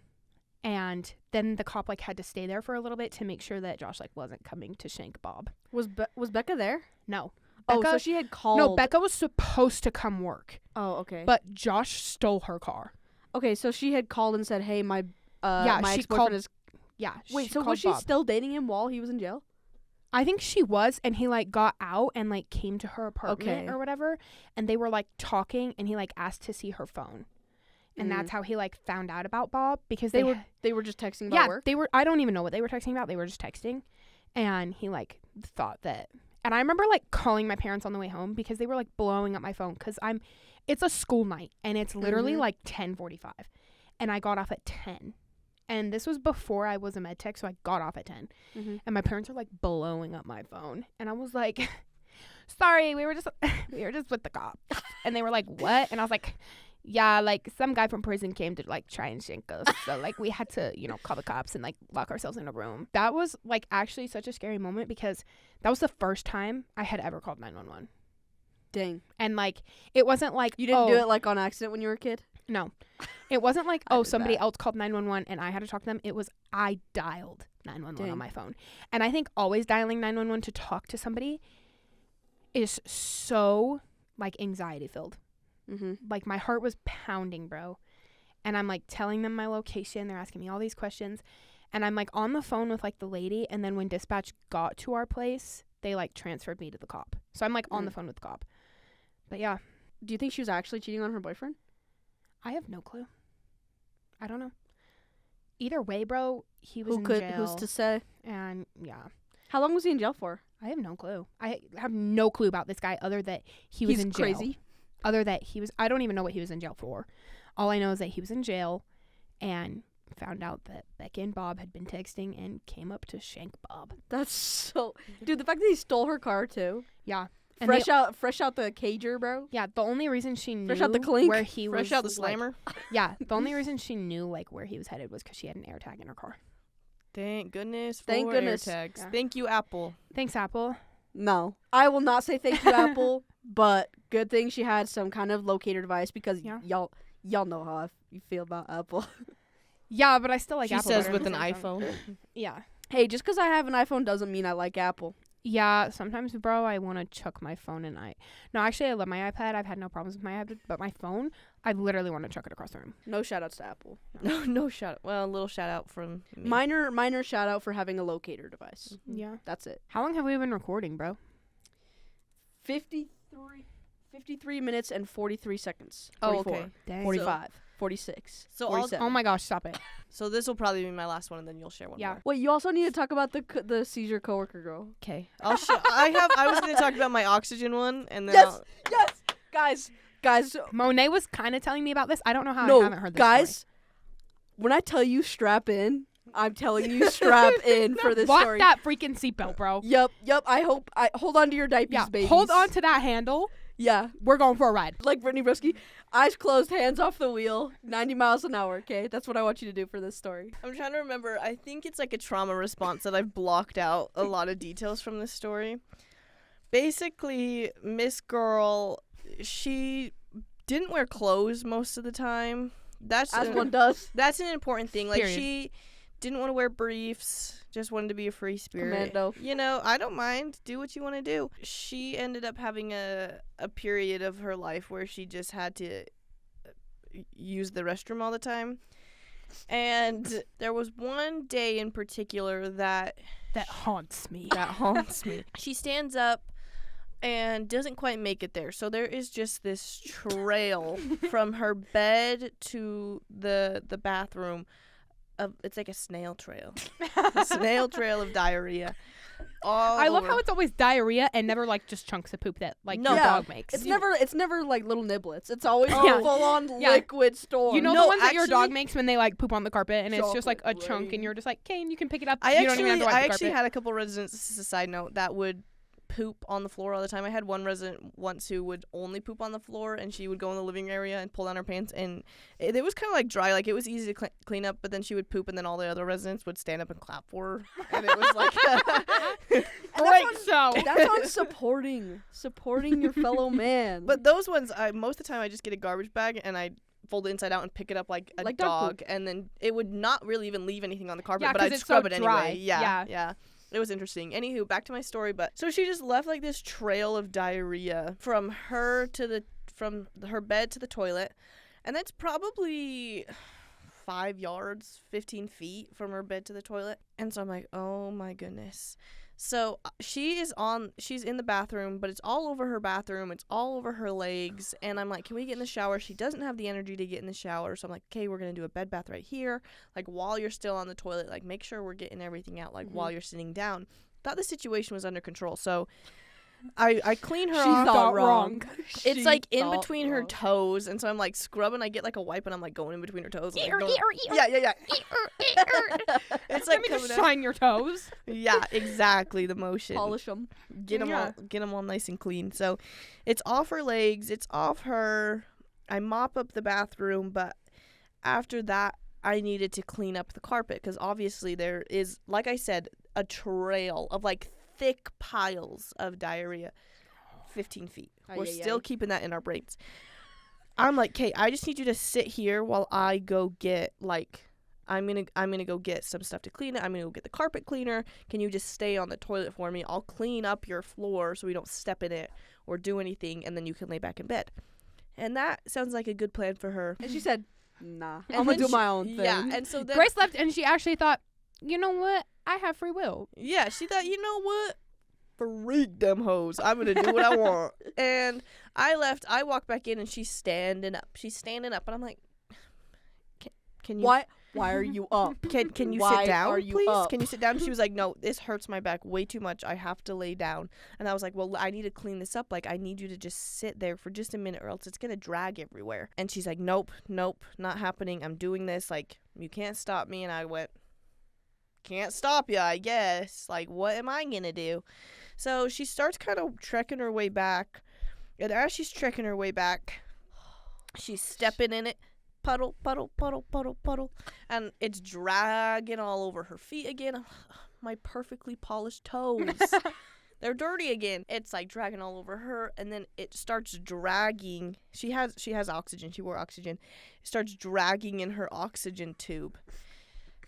And then the cop like had to stay there for a little bit to make sure that Josh like wasn't coming to shank Bob. Was Becca there? No. Oh, Becca, so she had called. no, Becca was supposed to come work, Oh, okay. but Josh stole her car. Okay, so she had called and said, "Hey, my Yeah, my she ex-boyfriend called- is." Yeah. Wait, she so was called she Bob. still dating him while he was in jail? I think she was, and he like got out and like came to her apartment Okay. or whatever, and they were like talking, and he like asked to see her phone, and that's how he like found out about Bob, because They were just texting about work. they were. I don't even know what they were texting about. They were just texting, and he like thought that. And I remember like calling my parents on the way home because they were like blowing up my phone because it's a school night and it's literally Mhm. like 10:45, and I got off at 10. And this was before I was a med tech, so I got off at 10. Mm-hmm. And my parents are like blowing up my phone, and I was like, "Sorry, we were just with the cops." And they were like, "What?" And I was like, "Yeah, like some guy from prison came to like try and shank us, so like we had to, call the cops and like lock ourselves in a room." That was like actually such a scary moment because that was the first time I had ever called 911. Dang. And like it wasn't like You didn't oh, do it like on accident when you were a kid? No. It wasn't like, I oh, did somebody that. else called 911 and I had to talk to them. It was I dialed 911 Dang. on my phone. And I think always dialing 911 to talk to somebody is so like anxiety filled. Mm-hmm. Like my heart was pounding, bro. And I'm like telling them my location. They're asking me all these questions. And I'm like on the phone with like the lady. And then when dispatch got to our place, they like transferred me to the cop. So I'm like on the phone with the cop. But yeah, Do you think she was actually cheating on her boyfriend? I have no clue. I don't know. Either way, bro, he was Who in could? jail. Who's to say? And yeah, How long was he in jail for? I have no clue. I have no clue about this guy other that he was He's in jail. crazy. Other that he was, I don't even know what he was in jail for. All I know is that he was in jail and found out that Becca and Bob had been texting and came up to shank Bob. That's so. Dude, the fact that he stole her car too. Yeah. And Fresh out the cager, bro. Yeah, the only reason she knew Fresh out the clink. where he was, Fresh out the like- slammer. yeah, the only reason she knew like where he was headed was because she had an air tag in her car. Thank goodness for Thank goodness. AirTags. Yeah. Thank you, Apple. Thanks, Apple. No, I will not say thank you, Apple. But good thing she had some kind of locator device because Yeah. y'all know how you feel about Apple. Yeah, but I still like She Apple. says better with than an Samsung. iPhone. Yeah. Hey, just because I have an iPhone doesn't mean I like Apple. Yeah, sometimes, bro, I want to chuck my phone and No, actually, I love my iPad. I've had no problems with my iPad, but my phone, I literally want to chuck it across the room. No shout outs to Apple. No shout. Well, a little shout out from me. Minor shout out for having a locator device. Yeah. That's it. How long have we been recording, bro? 53 minutes and 43 seconds. Oh, 44, okay. Dang. 45, 46, So I'll- 47. Oh my gosh, stop it. So this will probably be my last one, and then you'll share one Yeah. more. Wait, you also need to talk about the seizure coworker girl. Okay. I was gonna talk about my oxygen one, and then Yes, yes, guys. Monet was kind of telling me about this. I don't know how No, I haven't heard this guys. story. When I tell you strap in, I'm telling you strap in for this Lock story. that freaking seatbelt, bro. Yep. I hold on to your diapers, Yeah, babies. hold on to that handle. Yeah, We're going for a ride. like Brittany Broski, eyes closed, hands off the wheel, 90 miles an hour. Okay, that's what I want you to do for this story. I'm trying to remember. I think it's like a trauma response that I've blocked out a lot of details from this story. Basically, Miss Girl, she didn't wear clothes most of the time. That's As one does. That's an important thing. Like Period. she didn't want to wear briefs, just wanted to be a free spirit. Commando. You know, I don't mind. Do what you want to do. She ended up having a period of her life where she just had to use the restroom all the time. And there was one day in particular that haunts me. haunts me. She stands up and doesn't quite make it there. So there is just this trail from her bed to the bathroom. It's like a snail trail. A snail trail of diarrhea. I love over. how it's always diarrhea and never like just chunks of poop that like No. your Yeah. dog makes. It's never like little niblets. It's always Yeah. full on Yeah. liquid storm. You know No, the ones that your dog actually- makes when they like poop on the carpet and it's just like a Chocolate chunk rain. and you're just like, Kane, you can pick it up. I you don't even have to wipe I the actually carpet. had a couple residents, this is a side note, that would poop on the floor all the time. I had one resident once who would only poop on the floor, and she would go in the living area and pull down her pants, and it was kind of like dry, like it was easy to clean up, but then she would poop, and then all the other residents would stand up and clap for her, and it was like Great show. That's on supporting your fellow man. But those ones, most of the time I just get a garbage bag and I fold it inside out and pick it up like a Like dog dog, and then it would not really even leave anything on the carpet, Yeah, but 'cause I'd it's scrub so it dry. anyway. Yeah. It was interesting. Anywho, back to my story. But so she just left like this trail of diarrhea from her bed to the toilet, and that's probably 5 yards, 15 feet from her bed to the toilet. And so I'm like, oh my goodness. So she's in the bathroom, but it's all over her bathroom. It's all over her legs. And I'm like, can we get in the shower? She doesn't have the energy to get in the shower. So I'm like, okay, we're going to do a bed bath right here. Like while you're still on the toilet, like make sure we're getting everything out, like while you're sitting down. Thought the situation was under control. So I clean her off. She thought wrong. It's like in between her toes, and so I'm like scrubbing. I get like a wipe, and I'm like going in between her toes. Like, yeah. It's like let me just shine your toes. Yeah, exactly. The motion. Polish them. Get them all nice and clean. So, it's off her legs. It's off her. I mop up the bathroom, but after that, I needed to clean up the carpet because obviously there is, like I said, a trail of like thick piles of diarrhea, 15 feet. We're still keeping that in our brains. I'm like, Kate, I just need you to sit here while I go get I'm gonna go get some stuff to clean it. I'm gonna go get the carpet cleaner. Can you just stay on the toilet for me? I'll clean up your floor so we don't step in it or do anything, and then you can lay back in bed. And that sounds like a good plan for her. And she said, nah, I'm gonna do my own thing. Yeah, and so then Grace left, and she actually thought, you know what? I have free will. Yeah, she thought, you know what? Freak them hoes. I'm going to do what I want. And I left. I walked back in, and she's standing up. And I'm like, can you... Why are you up? Can you sit down, please? Can you sit down? She was like, no, this hurts my back way too much. I have to lay down. And I was like, well, I need to clean this up. Like, I need you to just sit there for just a minute or else it's going to drag everywhere. And she's like, nope, not happening. I'm doing this. Like, you can't stop me. And I went, can't stop you, I guess. Like, what am I gonna do? So she starts kind of trekking her way back. And as she's trekking her way back, she's stepping in it. Puddle. And it's dragging all over her feet again. My perfectly polished toes. They're dirty again. It's like dragging all over her. And then it starts dragging. She has oxygen. She wore oxygen. It starts dragging in her oxygen tube.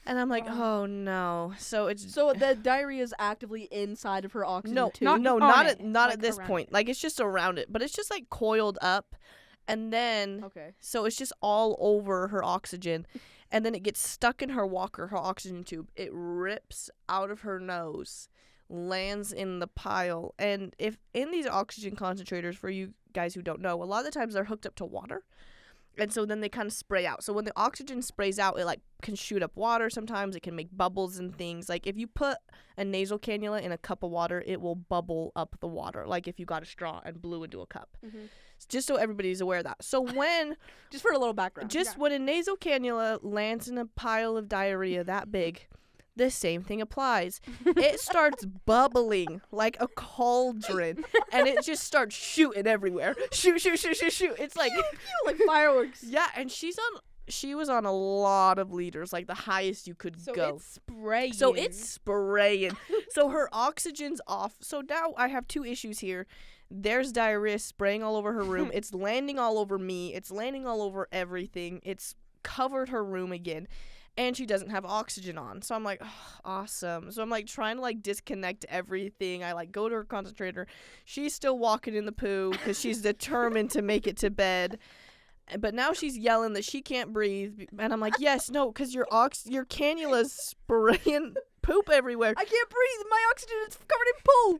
And I'm like, oh no. So the diarrhea is actively inside of her oxygen tube. Not at this point. Like it's just around it, but it's just like coiled up, and then so it's just all over her oxygen, and then it gets stuck in her walker, her oxygen tube. It rips out of her nose, lands in the pile, and if in these oxygen concentrators, for you guys who don't know, a lot of the times they're hooked up to water. And so then they kind of spray out. So when the oxygen sprays out, it like can shoot up water sometimes. It can make bubbles and things. Like if you put a nasal cannula in a cup of water, it will bubble up the water. Like if you got a straw and blew into a cup. Mm-hmm. Just so everybody's aware of that. So when... just for a little background. When a nasal cannula lands in a pile of diarrhea that big... the same thing applies. It starts bubbling like a cauldron, and it just starts shooting everywhere. Shoot. It's like like fireworks. Yeah, and she was on a lot of liters, like the highest you could go. So it's spraying. So her oxygen's off. So now I have two issues here. There's diarrhea spraying all over her room. It's landing all over me. It's landing all over everything. It's covered her room again. And she doesn't have oxygen on. So I'm like, oh, awesome. So I'm like trying to like disconnect everything. I like go to her concentrator. She's still walking in the poo because she's determined to make it to bed. But now she's yelling that she can't breathe. And I'm like, yes, no, because your cannula's spraying poop everywhere. I can't breathe. My oxygen is covered in poop.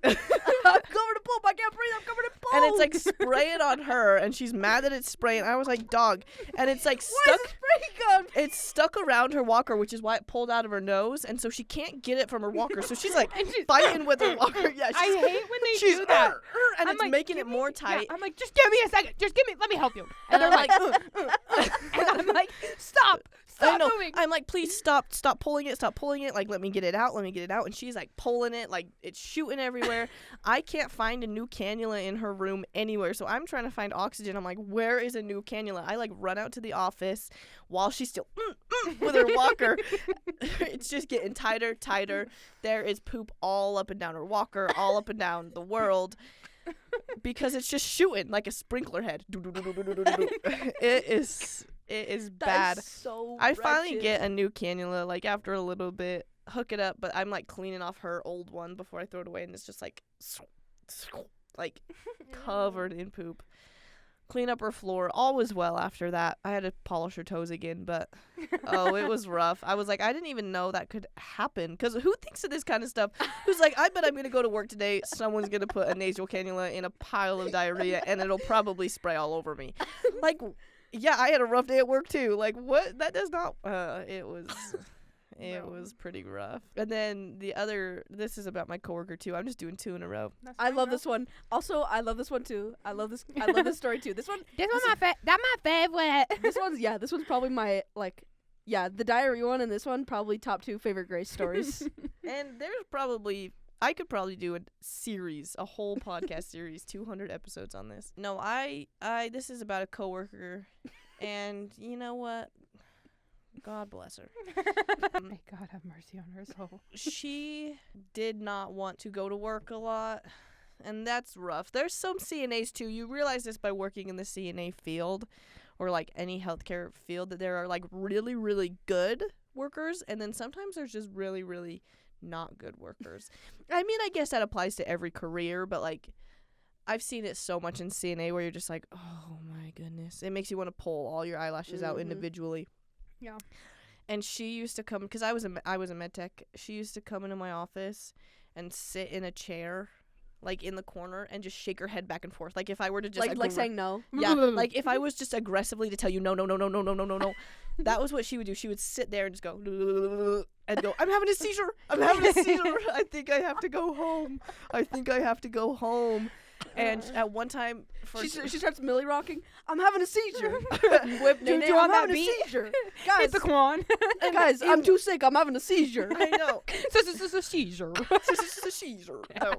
I'm covered in poop. I can't breathe. I'm covered in poop. And it's like spraying on her, and she's mad that it's spraying. I was like, dog. And it's like stuck. Where's the spray gun? It's stuck around her walker, which is why it pulled out of her nose, and so she can't get it from her walker. So she's like fighting with her walker. Yeah, I hate when they do that. And it's like, making it more tight. Yeah, I'm like, just give me a second. Let me help you. And they're like, and I'm like, stop moving. I'm like, please stop pulling it. Like, let me get it out. And she's like pulling it, like it's shooting everywhere. I can't find a new cannula in her room anywhere. So I'm trying to find oxygen. I'm like, where is a new cannula? I like run out to the office while she's still with her walker. It's just getting tighter. There is poop all up and down her walker, all up and down the world. Because it's just shooting like a sprinkler head. It is bad. That is so I finally wretched. get a new cannula like after a little bit, hook it up, but I'm like cleaning off her old one before I throw it away, and it's just like covered in poop. Clean up her floor. All was well after that. I had to polish her toes again, but it was rough. I was like, I didn't even know that could happen. Because who thinks of this kind of stuff? Who's like, I bet I'm going to go to work today. Someone's going to put a nasal cannula in a pile of diarrhea, and it'll probably spray all over me. Like, yeah, I had a rough day at work, too. Like, what? That does not... It was pretty rough. And then this is about my coworker too. I'm just doing 2 in a row. I love this one. Also, I love this one too. I love this story too. This one's my favorite. This one's probably my the diarrhea one and this one probably top 2 favorite Grace stories. And I could probably do a whole podcast series, 200 episodes on this. No, this is about a coworker, and you know what? God bless her. May God have mercy on her soul. She did not want to go to work a lot, and that's rough. There's some CNAs too. You realize this by working in the CNA field or like any healthcare field, that there are like really, really good workers, and then sometimes there's just really, really not good workers. I mean, I guess that applies to every career, but like I've seen it so much in CNA where you're just like, oh my goodness. It makes you want to pull all your eyelashes out individually. Yeah. And she used to come, because I was a med tech. She used to come into my office and sit in a chair, like in the corner, and just shake her head back and forth. Like if I were to just like saying no. Yeah. Like if I was just aggressively to tell you no. That was what she would do. She would sit there and just go and go, I'm having a seizure. I think I have to go home. And at one time, she starts Millie rocking. I'm having a seizure. Whip I'm having a seizure. Guys, hit the quan. Guys, I'm too sick. I'm having a seizure. I know. This is a seizure. This is a seizure. No.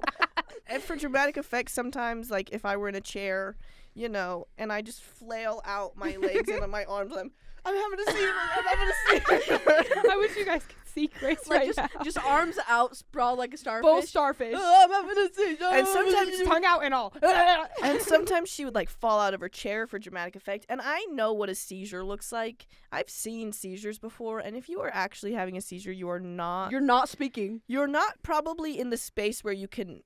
And for dramatic effect, sometimes, like if I were in a chair, and I just flail out my legs and my arms, I'm having a seizure. I wish you guys could see Grace now. Just arms out, sprawled like a starfish. Full starfish. Oh, I'm having a seizure. And sometimes tongue out and all. And sometimes she would like fall out of her chair for dramatic effect. And I know what a seizure looks like. I've seen seizures before. And if you are actually having a seizure, you're not speaking. You're not probably in the space where you can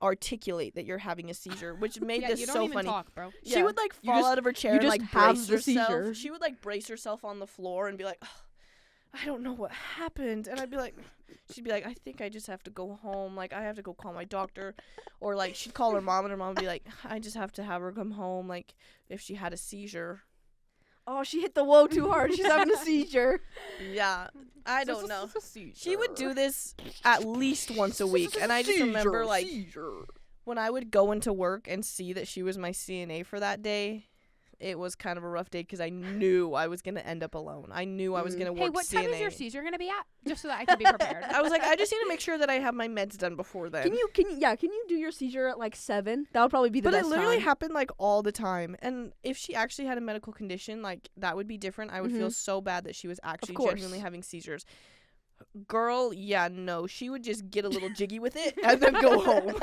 articulate that you're having a seizure, which made this so funny. You don't even talk, bro. She would like fall out of her chair and like brace herself. Seizure. She would like brace herself on the floor and be like, I don't know what happened. And she'd be like, I think I just have to go home. Like, I have to go call my doctor. Or like she'd call her mom, and her mom would be like, I just have to have her come home. Like if she had a seizure. Oh, she hit the whoa too hard. She's having a seizure. Yeah, I don't know. She would do this at least once a week. And I just remember, like, when I would go into work and see that she was my CNA for that day, it was kind of a rough day because I knew I was going to end up alone. I knew I was going to work CNA. Hey, what time is your seizure going to be at? Just so that I can be prepared. I was like, I just need to make sure that I have my meds done before then. Can you do your seizure at like 7? That would probably be the best time. But it literally happened like all the time. And if she actually had a medical condition, like that would be different. I would feel so bad that she was actually genuinely having seizures. Girl, yeah, no. She would just get a little jiggy with it and then go home.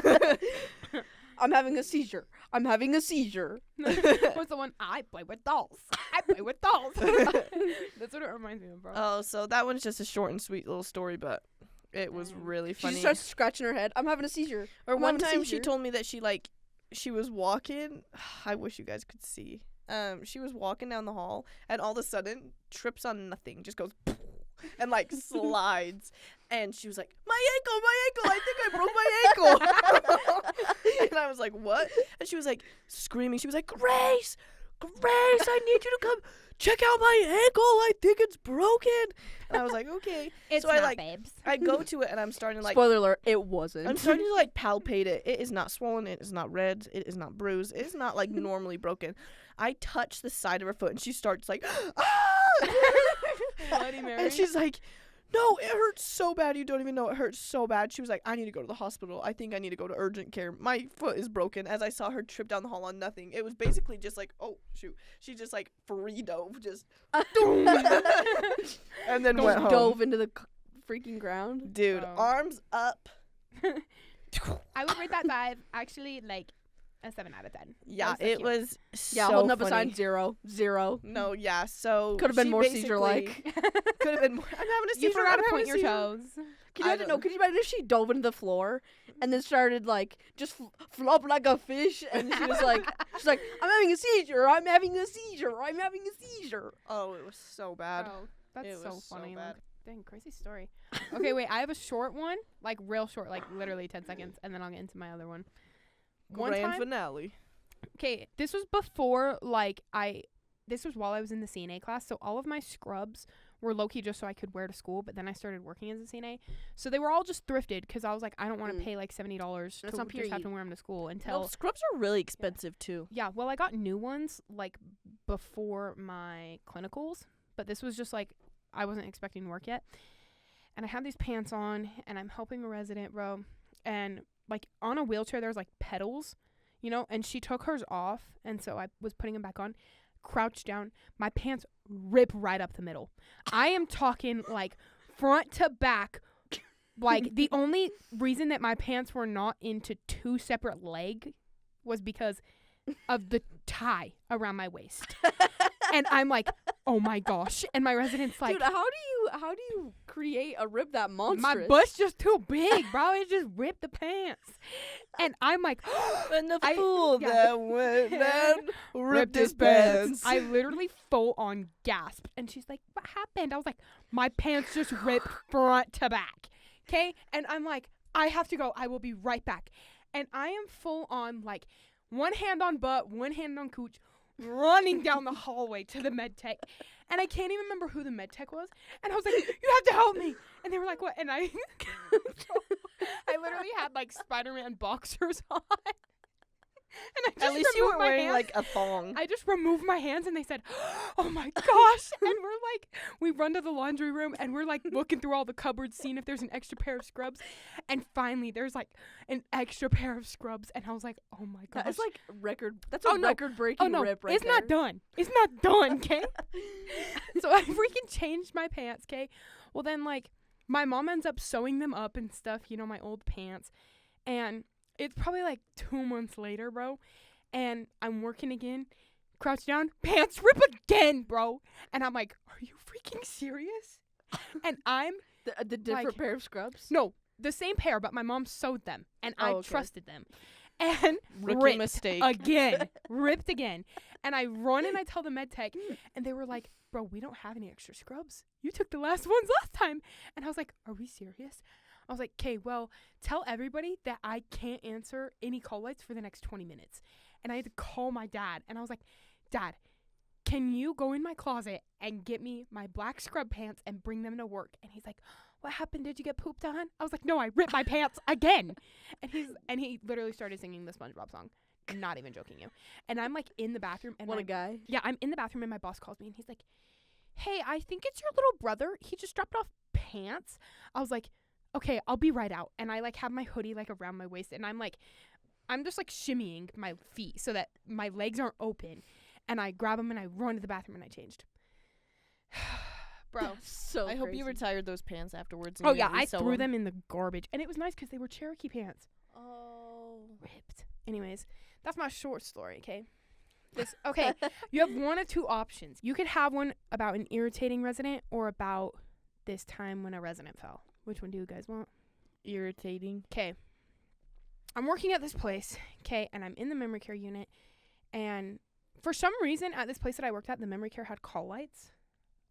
I'm having a seizure. What's the one? I play with dolls. That's what it reminds me of, bro. Oh, so that one's just a short and sweet little story, but it was really funny. She starts scratching her head. I'm having a seizure. Or one time she told me that she was walking. I wish you guys could see. She was walking down the hall, and all of a sudden trips on nothing, just goes and like slides. And she was like, my ankle, I think I broke my ankle. And I was like, what? And she was like screaming. She was like, Grace, I need you to come check out my ankle. I think it's broken. And I was like, okay. It's so not, babes. I go to it and I'm starting to like. Spoiler alert, it wasn't. I'm starting to like palpate it. It is not swollen. It is not red. It is not bruised. It is not like normally broken. I touch the side of her foot and she starts like, ah! Bloody Mary. And she's like, no, it hurts so bad. You don't even know it hurts so bad. She was like, I need to go to the hospital. I think I need to go to urgent care. My foot is broken. As I saw her trip down the hall on nothing. It was basically just like, oh, shoot. She just like free dove. Just. And then went home. Dove into the freaking ground. Dude, arms up. I would rate that dive actually like A 7 out of 10. Yeah, That was so it cute. was Yeah, so holding up a funny. sign 0, 0. No, yeah, so Could have been she more basically- seizure-like. Could have been more. I'm having a seizure. You forgot I'm to having point a your seizure. toes. Could you I imagine? don't- No, could you imagine if she dove into the floor and then started like just flop like a fish, and she was like, she's like, I'm having a seizure. I'm having a seizure. I'm having a seizure. Oh, it was so bad. Oh, that's It so was so funny. bad. Dang, crazy story. Okay, wait. I have a short one, like real short, like literally 10 seconds, and then I'll get into my other one. One Grand time, finale. okay, this was before, like, this was while I was in the CNA class, so all of my scrubs were low-key just so I could wear to school, but then I started working as a CNA, so they were all just thrifted, because I was like, I don't want to pay, like, $70 to That's not just have period. to wear them to school No, until... scrubs are really expensive too. Yeah, well, I got new ones, like, before my clinicals, but this was just, like, I wasn't expecting work yet, and I had these pants on, and I'm helping a resident, bro, and, like, on a wheelchair, there's, like, pedals, you know, and she took hers off, and so I was putting them back on, crouched down, my pants rip right up the middle. I am talking, like, front to back, like, the only reason that my pants were not into 2 separate legs was because of the tie around my waist. And I'm like, oh my gosh. And my resident's like, Dude, how do you create a rib that monstrous? my butt's just too big, bro. It just ripped the pants. And I'm like, And the I- fool yeah. that went down ripped his pants. I literally full on gasped. And she's like, what happened? I was like, my pants just ripped front to back. Okay? And I'm like, I have to go. I will be right back. And I am full on, like, one hand on butt, one hand on cooch, running down the hallway to the med tech. And I can't even remember who the med tech was. And I was like, you have to help me. And they were like, what? And I literally had, like, Spider-Man boxers on. And I just At least you removed weren't my wearing hands. like a thong. I just removed my hands and they said, oh my gosh. And we're like, we run to the laundry room and we're like looking through all the cupboards, seeing if there's an extra pair of scrubs. And finally there's like an extra pair of scrubs. And I was like, oh my gosh. That's like that's Oh, a no. record-breaking rip right it's there. not done. It's not done, okay? So I freaking changed my pants, okay? Well, then, like, my mom ends up sewing them up and stuff, you know, my old pants. And it's probably, like, 2 months later, bro. And I'm working again. Crouch down. Pants rip again, bro. And I'm like, are you freaking serious? And I'm... The different like- pair of scrubs? No, the same pair, but my mom sewed them. And I okay. trusted them. And Rookie ripped mistake. again. Ripped again. And I run and I tell the med tech, and they were like, bro, we don't have any extra scrubs. You took the last ones last time. And I was like, are we serious? I was like, okay, well, tell everybody that I can't answer any call lights for the next 20 minutes. And I had to call my dad. And I was like, Dad, can you go in my closet and get me my black scrub pants and bring them to work? And he's like, what happened? Did you get pooped on? I was like, no, I ripped my pants again. And he literally started singing the SpongeBob song. Not even joking you. And I'm like in the bathroom. And What my a guy. Yeah, I'm in the bathroom and my boss calls me and he's like, hey, I think it's your little brother. He just dropped off pants. I was like, okay, I'll be right out. And I like have my hoodie like around my waist and I'm just like shimmying my feet so that my legs aren't open. And I grab them and I run to the bathroom and I changed. Bro. So I hope you crazy. retired those pants afterwards. And Oh you yeah, didn't I resew threw them. them in the garbage. And it was nice because they were Cherokee pants. Oh. Ripped. Anyways, that's my short story, okay? Okay, you have one of two options. You could have one about an irritating resident or about this time when a resident fell. Which one do you guys want? Irritating. Okay. I'm working at this place, okay, and I'm in the memory care unit. And for some reason, at this place that I worked at, the memory care had call lights,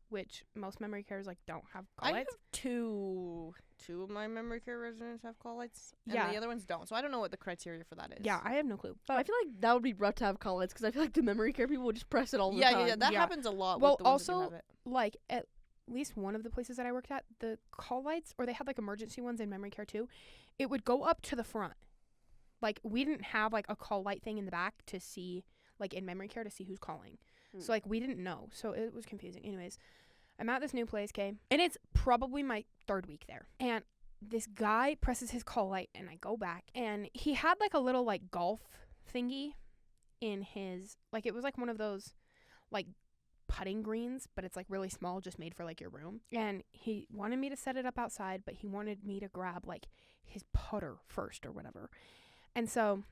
which most memory cares, like, don't have call I have lights. two of my memory care residents have call lights, and Yeah. the other ones don't. So I don't know what the criteria for that is. Yeah, I have no clue. I feel like that would be rough to have call lights because I feel like the memory care people would just press it all the time. yeah, that Yeah. happens a lot. Well, with the ones that also, don't have it. Like, at least one of the places that I worked at, the call lights, or they had, like, emergency ones in memory care, too, it would go up to the front. Like, we didn't have, like, a call light thing in the back to see, like, in memory care to see who's calling. So, like, we didn't know. So, it was confusing. Anyways, I'm at this new place, okay? And it's probably my 3rd week there. And this guy presses his call light, and I go back. And he had, like, a little, like, golf thingy in his, like, it was, like, one of those, like, putting greens, but it's, like, really small, just made for, like, your room. And he wanted me to set it up outside, but he wanted me to grab, like, his putter first or whatever. And so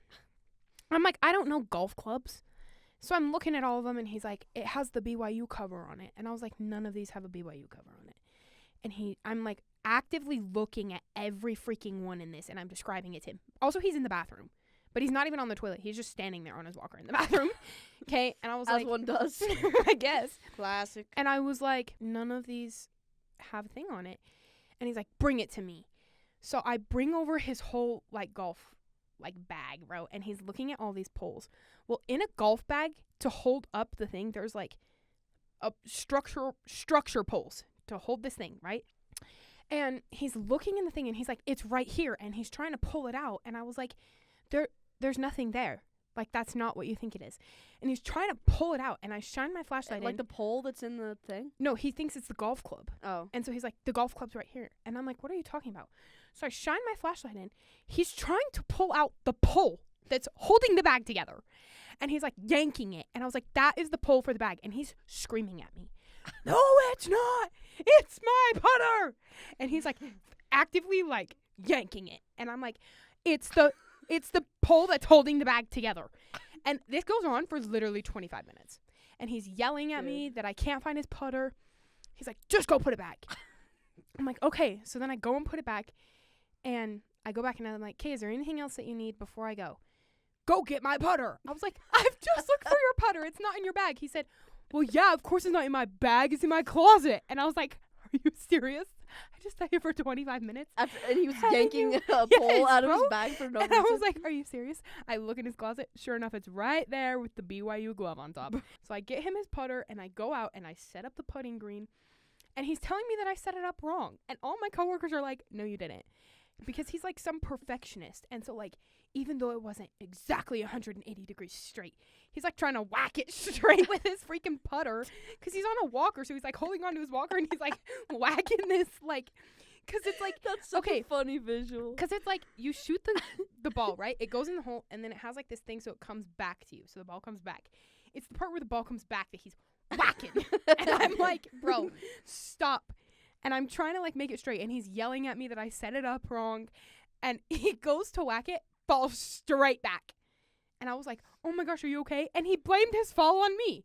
I'm like, I don't know golf clubs. So I'm looking at all of them, and he's like, it has the BYU cover on it. And I was like, none of these have a BYU cover on it. And I'm like actively looking at every freaking one in this, and I'm describing it to him. Also, he's in the bathroom, but he's not even on the toilet. He's just standing there on his walker in the bathroom. Okay, and I was As like, one does. I guess. Classic. And I was like, none of these have a thing on it. And he's like, bring it to me. So I bring over his whole like golf like bag, bro, and he's looking at all these poles. Well, in a golf bag to hold up the thing, there's like a structure poles to hold this thing, right? And he's looking in the thing, and he's like, it's right here, and he's trying to pull it out. And I was like, there's nothing there. Like, that's not what you think it is. And he's trying to pull it out, and I shine my flashlight in. Like the pole that's in the thing? No, he thinks it's the golf club. Oh. And so he's like, the golf club's right here. And I'm like, what are you talking about? So I shine my flashlight in. He's trying to pull out the pole that's holding the bag together. And he's like yanking it. And I was like, that is the pole for the bag. And he's screaming at me. No, it's not. It's my putter. And he's like actively like yanking it. And I'm like, it's the pole that's holding the bag together. And this goes on for literally 25 minutes. And he's yelling at me that I can't find his putter. He's like, just go put it back. I'm like, okay. So then I go and put it back. And I go back and I'm like, okay, is there anything else that you need before I go? Go get my putter. I was like, I've just looked for your putter. It's not in your bag. He said, well, yeah, of course it's not in my bag. It's in my closet. And I was like, are you serious? I just sat here for 25 minutes. And he was yanking a pole out of his bag for no reason. And I was like, are you serious? I look in his closet. Sure enough, it's right there with the BYU glove on top. So I get him his putter, and I go out, and I set up the putting green. And he's telling me that I set it up wrong. And all my coworkers are like, no, you didn't. Because he's like some perfectionist. And so like, even though it wasn't exactly 180 degrees straight, he's like trying to whack it straight with his freaking putter. Because he's on a walker. So he's like holding onto his walker, and he's like whacking this like, because it's like, that's such a funny visual. Because it's like you shoot the ball, right? It goes in the hole, and then it has like this thing so it comes back to you. So the ball comes back. It's the part where the ball comes back that he's whacking. And I'm like, bro, stop. And I'm trying to like make it straight, and he's yelling at me that I set it up wrong. And he goes to whack it, falls straight back. And I was like, oh my gosh, are you okay? And he blamed his fall on me.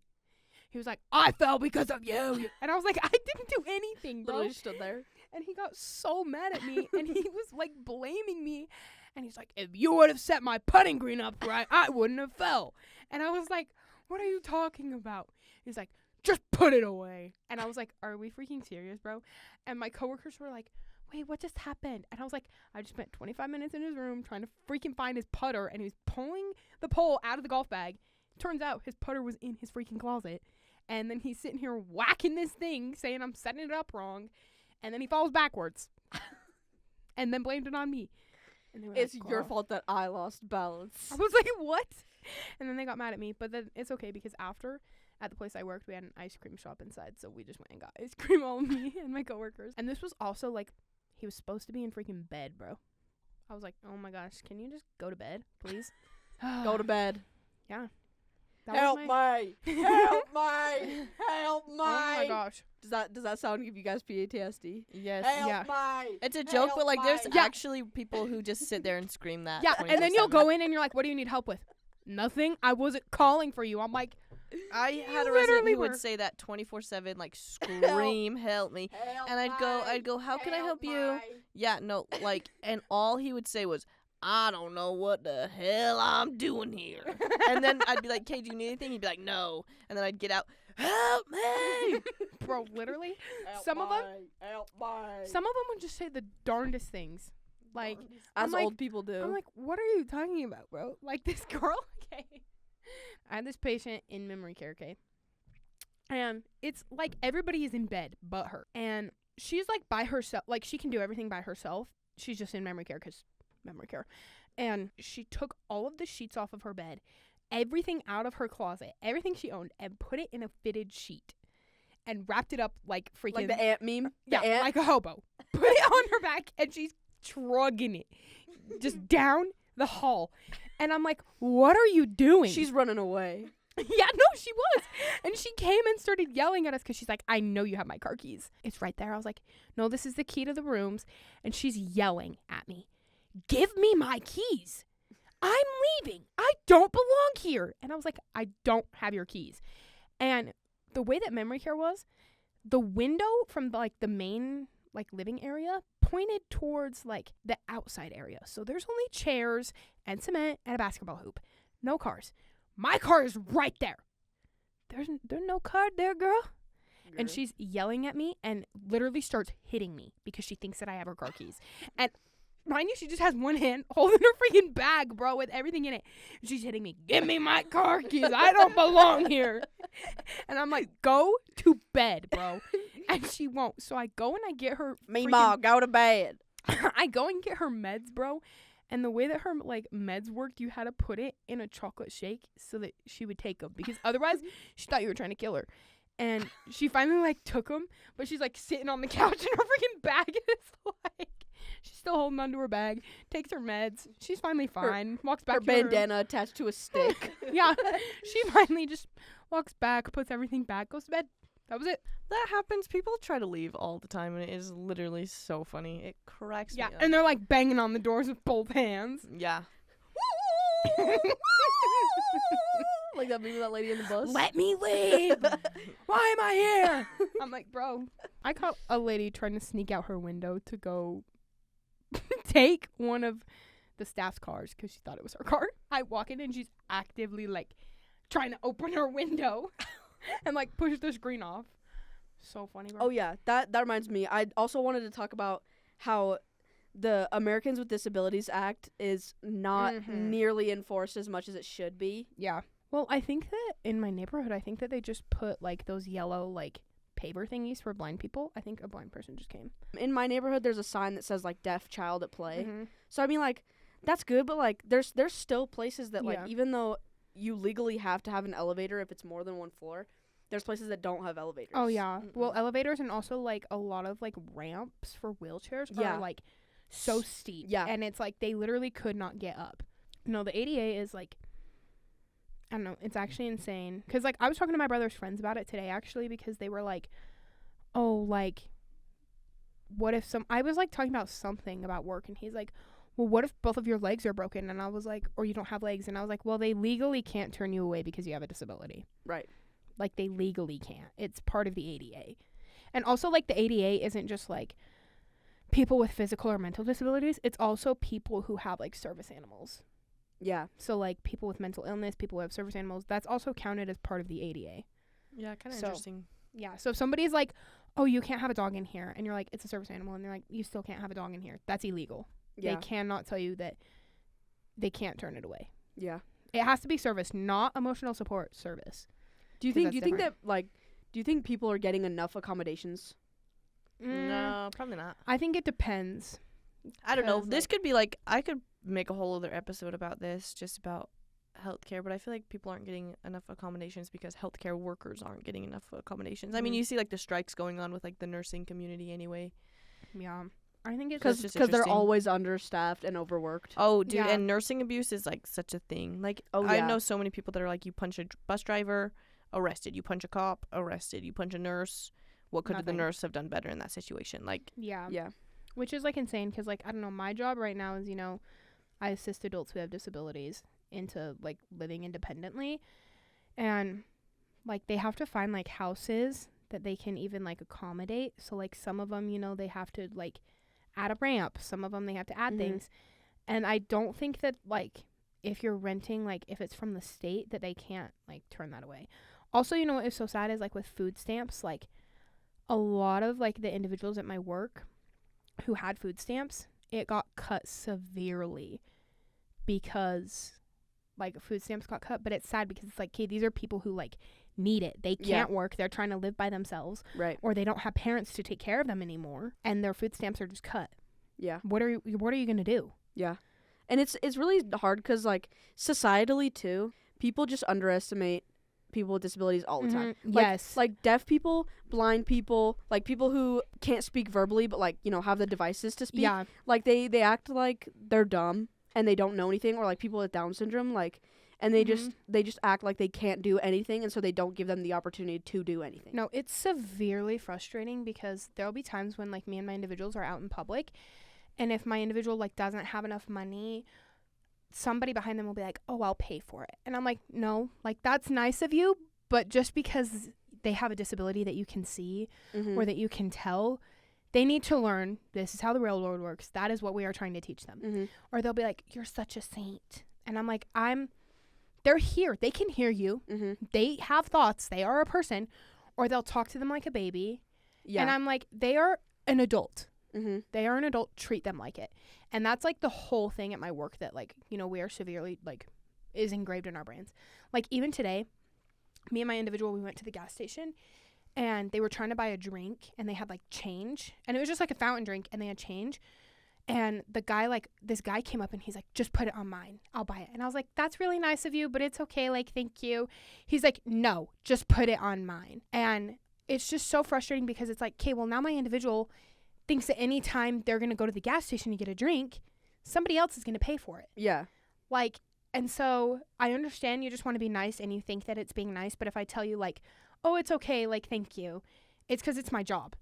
He was like, I fell because of you. And I was like, I didn't do anything, bro. Literally stood there. And he got so mad at me, and he was like blaming me. And he's like, if you would have set my putting green up right, I wouldn't have fell. And I was like, what are you talking about? He's like, just put it away. And I was like, are we freaking serious, bro? And my coworkers were like, wait, what just happened? And I was like, I just spent 25 minutes in his room trying to freaking find his putter, and he was pulling the pole out of the golf bag. Turns out his putter was in his freaking closet. And then he's sitting here whacking this thing, saying I'm setting it up wrong. And then he falls backwards. And then blamed it on me. And they were It's like, your "Girl." fault that I lost balance. I was like, what? And then they got mad at me. But then it's okay, because after, at the place I worked, we had an ice cream shop inside. So we just went and got ice cream, all me and my coworkers. And this was also like, he was supposed to be in freaking bed, bro. I was like, oh my gosh, can you just go to bed, please? Go to bed. Yeah. Help me! Help me! Help me! Oh my gosh. Does that sound give you guys PTSD? Yes. Yeah. me! It's a joke, but like there's Yeah. actually people who just sit there and scream that. Yeah, and then you'll 24/7. go in and you're like, what do you need help with? Nothing. I wasn't calling for you. I'm like, I had a You resident literally who would were. say that 24/7, like scream, help me. And I'd go, how can I help you? Yeah, no, like, and all he would say was, I don't know what the hell I'm doing here. And then I'd be like, okay, do you need anything? He'd be like, no. And then I'd get out, help me. bro, literally. Help Some of them- Help me! Some of them would just say the darndest things. Like, As I'm like- old people do. I'm like, what are you talking about, bro? Like, this girl, okay. I had this patient in memory care, okay? And it's like everybody is in bed but her. And she's like by herself. Like, she can do everything by herself. She's just in memory care because memory care. And she took all of the sheets off of her bed, everything out of her closet, everything she owned, and put it in a fitted sheet. And wrapped it up like freaking... like the ant meme? The yeah, ant? like a hobo. Put it on her back, and she's trugging it just down the hall. And I'm like, what are you doing? She's running away. Yeah, no, she was. And she came and started yelling at us because she's like, I know you have my car keys. It's right there. I was like, no, this is the key to the rooms. And she's yelling at me, give me my keys. I'm leaving. I don't belong here. And I was like, I don't have your keys. And the way that memory care was, the window from the main living area pointed towards the outside area. So there's only chairs and cement and a basketball hoop. No cars. My car is right there. There's no car there, girl. And she's yelling at me and literally starts hitting me because she thinks that I have her car keys. And mind you, she just has one hand holding her freaking bag, bro, with everything in it. And she's hitting me. Give me my car keys. I don't belong here. And I'm like, go to bed, bro. And she won't. So I go and I get her. Ma, go to bed. I go and get her meds, bro. And the way that her meds worked, you had to put it in a chocolate shake so that she would take them. Because otherwise, she thought you were trying to kill her. And she finally took them. But she's sitting on the couch and her freaking bag is she's still holding onto her bag, takes her meds. She's finally fine. Walks back her to bandana attached to a stick. Yeah. She finally just walks back, puts everything back, goes to bed. That was it. That happens. People try to leave all the time, and it is literally so funny. It cracks me up. And they're banging on the doors with both hands. Yeah. Like that meme of that lady in the bus. Let me leave. Why am I here? I'm like, bro. I caught a lady trying to sneak out her window to go take one of the staff's cars because she thought it was her car. I walk in and she's actively trying to open her window and push the screen off. So funny, bro. Oh yeah, that reminds me. I also wanted to talk about how the Americans with Disabilities Act is not nearly enforced as much as it should be. Yeah. Well, I think that in my neighborhood, I think that they just put those yellow paver thingies for blind people. I think a blind person just came. In my neighborhood, there's a sign that says deaf child at play. So I mean that's good, but there's still places that even though you legally have to have an elevator if it's more than one floor, there's places that don't have elevators. Oh yeah. Well, elevators and also a lot of ramps for wheelchairs are so steep. Yeah. And it's they literally could not get up. No, the ADA is I don't know, it's actually insane. Because, I was talking to my brother's friends about it today, actually, because they were oh, what if I was, talking about something about work, and he's well, what if both of your legs are broken? And I was or you don't have legs. And I was well, they legally can't turn you away because you have a disability. Right. They legally can't. It's part of the ADA. And also, the ADA isn't just, people with physical or mental disabilities. It's also people who have, service animals. Yeah. So, people with mental illness, people who have service animals, that's also counted as part of the ADA. Yeah, kind of interesting. Yeah, so if somebody's oh, you can't have a dog in here, and you're it's a service animal, and they're you still can't have a dog in here, that's illegal. Yeah. They cannot tell you that they can't turn it away. Yeah. It has to be service, not emotional support, service. Do you think people are getting enough accommodations? No, probably not. I think it depends. I don't know. This could be I could make a whole other episode about this, just about healthcare, but I feel people aren't getting enough accommodations because healthcare workers aren't getting enough accommodations. I mean, you see the strikes going on with the nursing community anyway. Yeah. I think it's because they're always understaffed and overworked. Oh, dude, and nursing abuse is such a thing. I know so many people that are you punch a bus driver, arrested. You punch a cop, arrested. You punch a nurse. What could the nurse have done better in that situation? Yeah. Which is insane because I don't know, my job right now is I assist adults who have disabilities into living independently, and they have to find houses that they can even accommodate. So some of them they have to add a ramp, some of them they have to add things, and I don't think that if you're renting if it's from the state that they can't turn that away. Also, what is so sad is with food stamps, a lot of the individuals at my work who had food stamps, it got cut severely because food stamps got cut. But it's sad because it's okay, these are people who need it. They can't work. They're trying to live by themselves. Right. Or they don't have parents to take care of them anymore, and their food stamps are just cut. Yeah. What are you going to do? Yeah. And it's really hard because societally too, people just underestimate people with disabilities all the time. Yes. Deaf people, blind people, people who can't speak verbally but have the devices to speak. Yeah. They act like they're dumb and they don't know anything, or people with Down syndrome and they just act like they can't do anything, and so they don't give them the opportunity to do anything. No, it's severely frustrating because there'll be times when me and my individuals are out in public, and if my individual doesn't have enough money somebody behind them will be like, oh, I'll pay for it. And I'm like, no, like, that's nice of you, but just because they have a disability that you can see or that you can tell, they need to learn this is how the railroad works. That is what we are trying to teach them. Or they'll be like, you're such a saint. And I'm like, they're here. They can hear you. They have thoughts. They are a person. Or they'll talk to them like a baby. Yeah. And I'm like, they are an adult. They are an adult. Treat them like it. And that's like the whole thing at my work that, like, you know, we are severely, like, is engraved in our brains. Like, even today, me and my individual, we went to the gas station and they were trying to buy a drink and they had like change, and it was just like a fountain drink and they had change. And the guy, like, this guy came up and he's like, just put it on mine. I'll buy it. And I was like, that's really nice of you, but it's okay. Like, thank you. He's like, no, just put it on mine. And it's just so frustrating because it's like, okay, well, now my individual thinks that any time they're going to go to the gas station to get a drink, somebody else is going to pay for it. Yeah. Like, and so I understand you just want to be nice and you think that it's being nice. But if I tell you, like, oh, it's okay, like, thank you, it's because it's my job.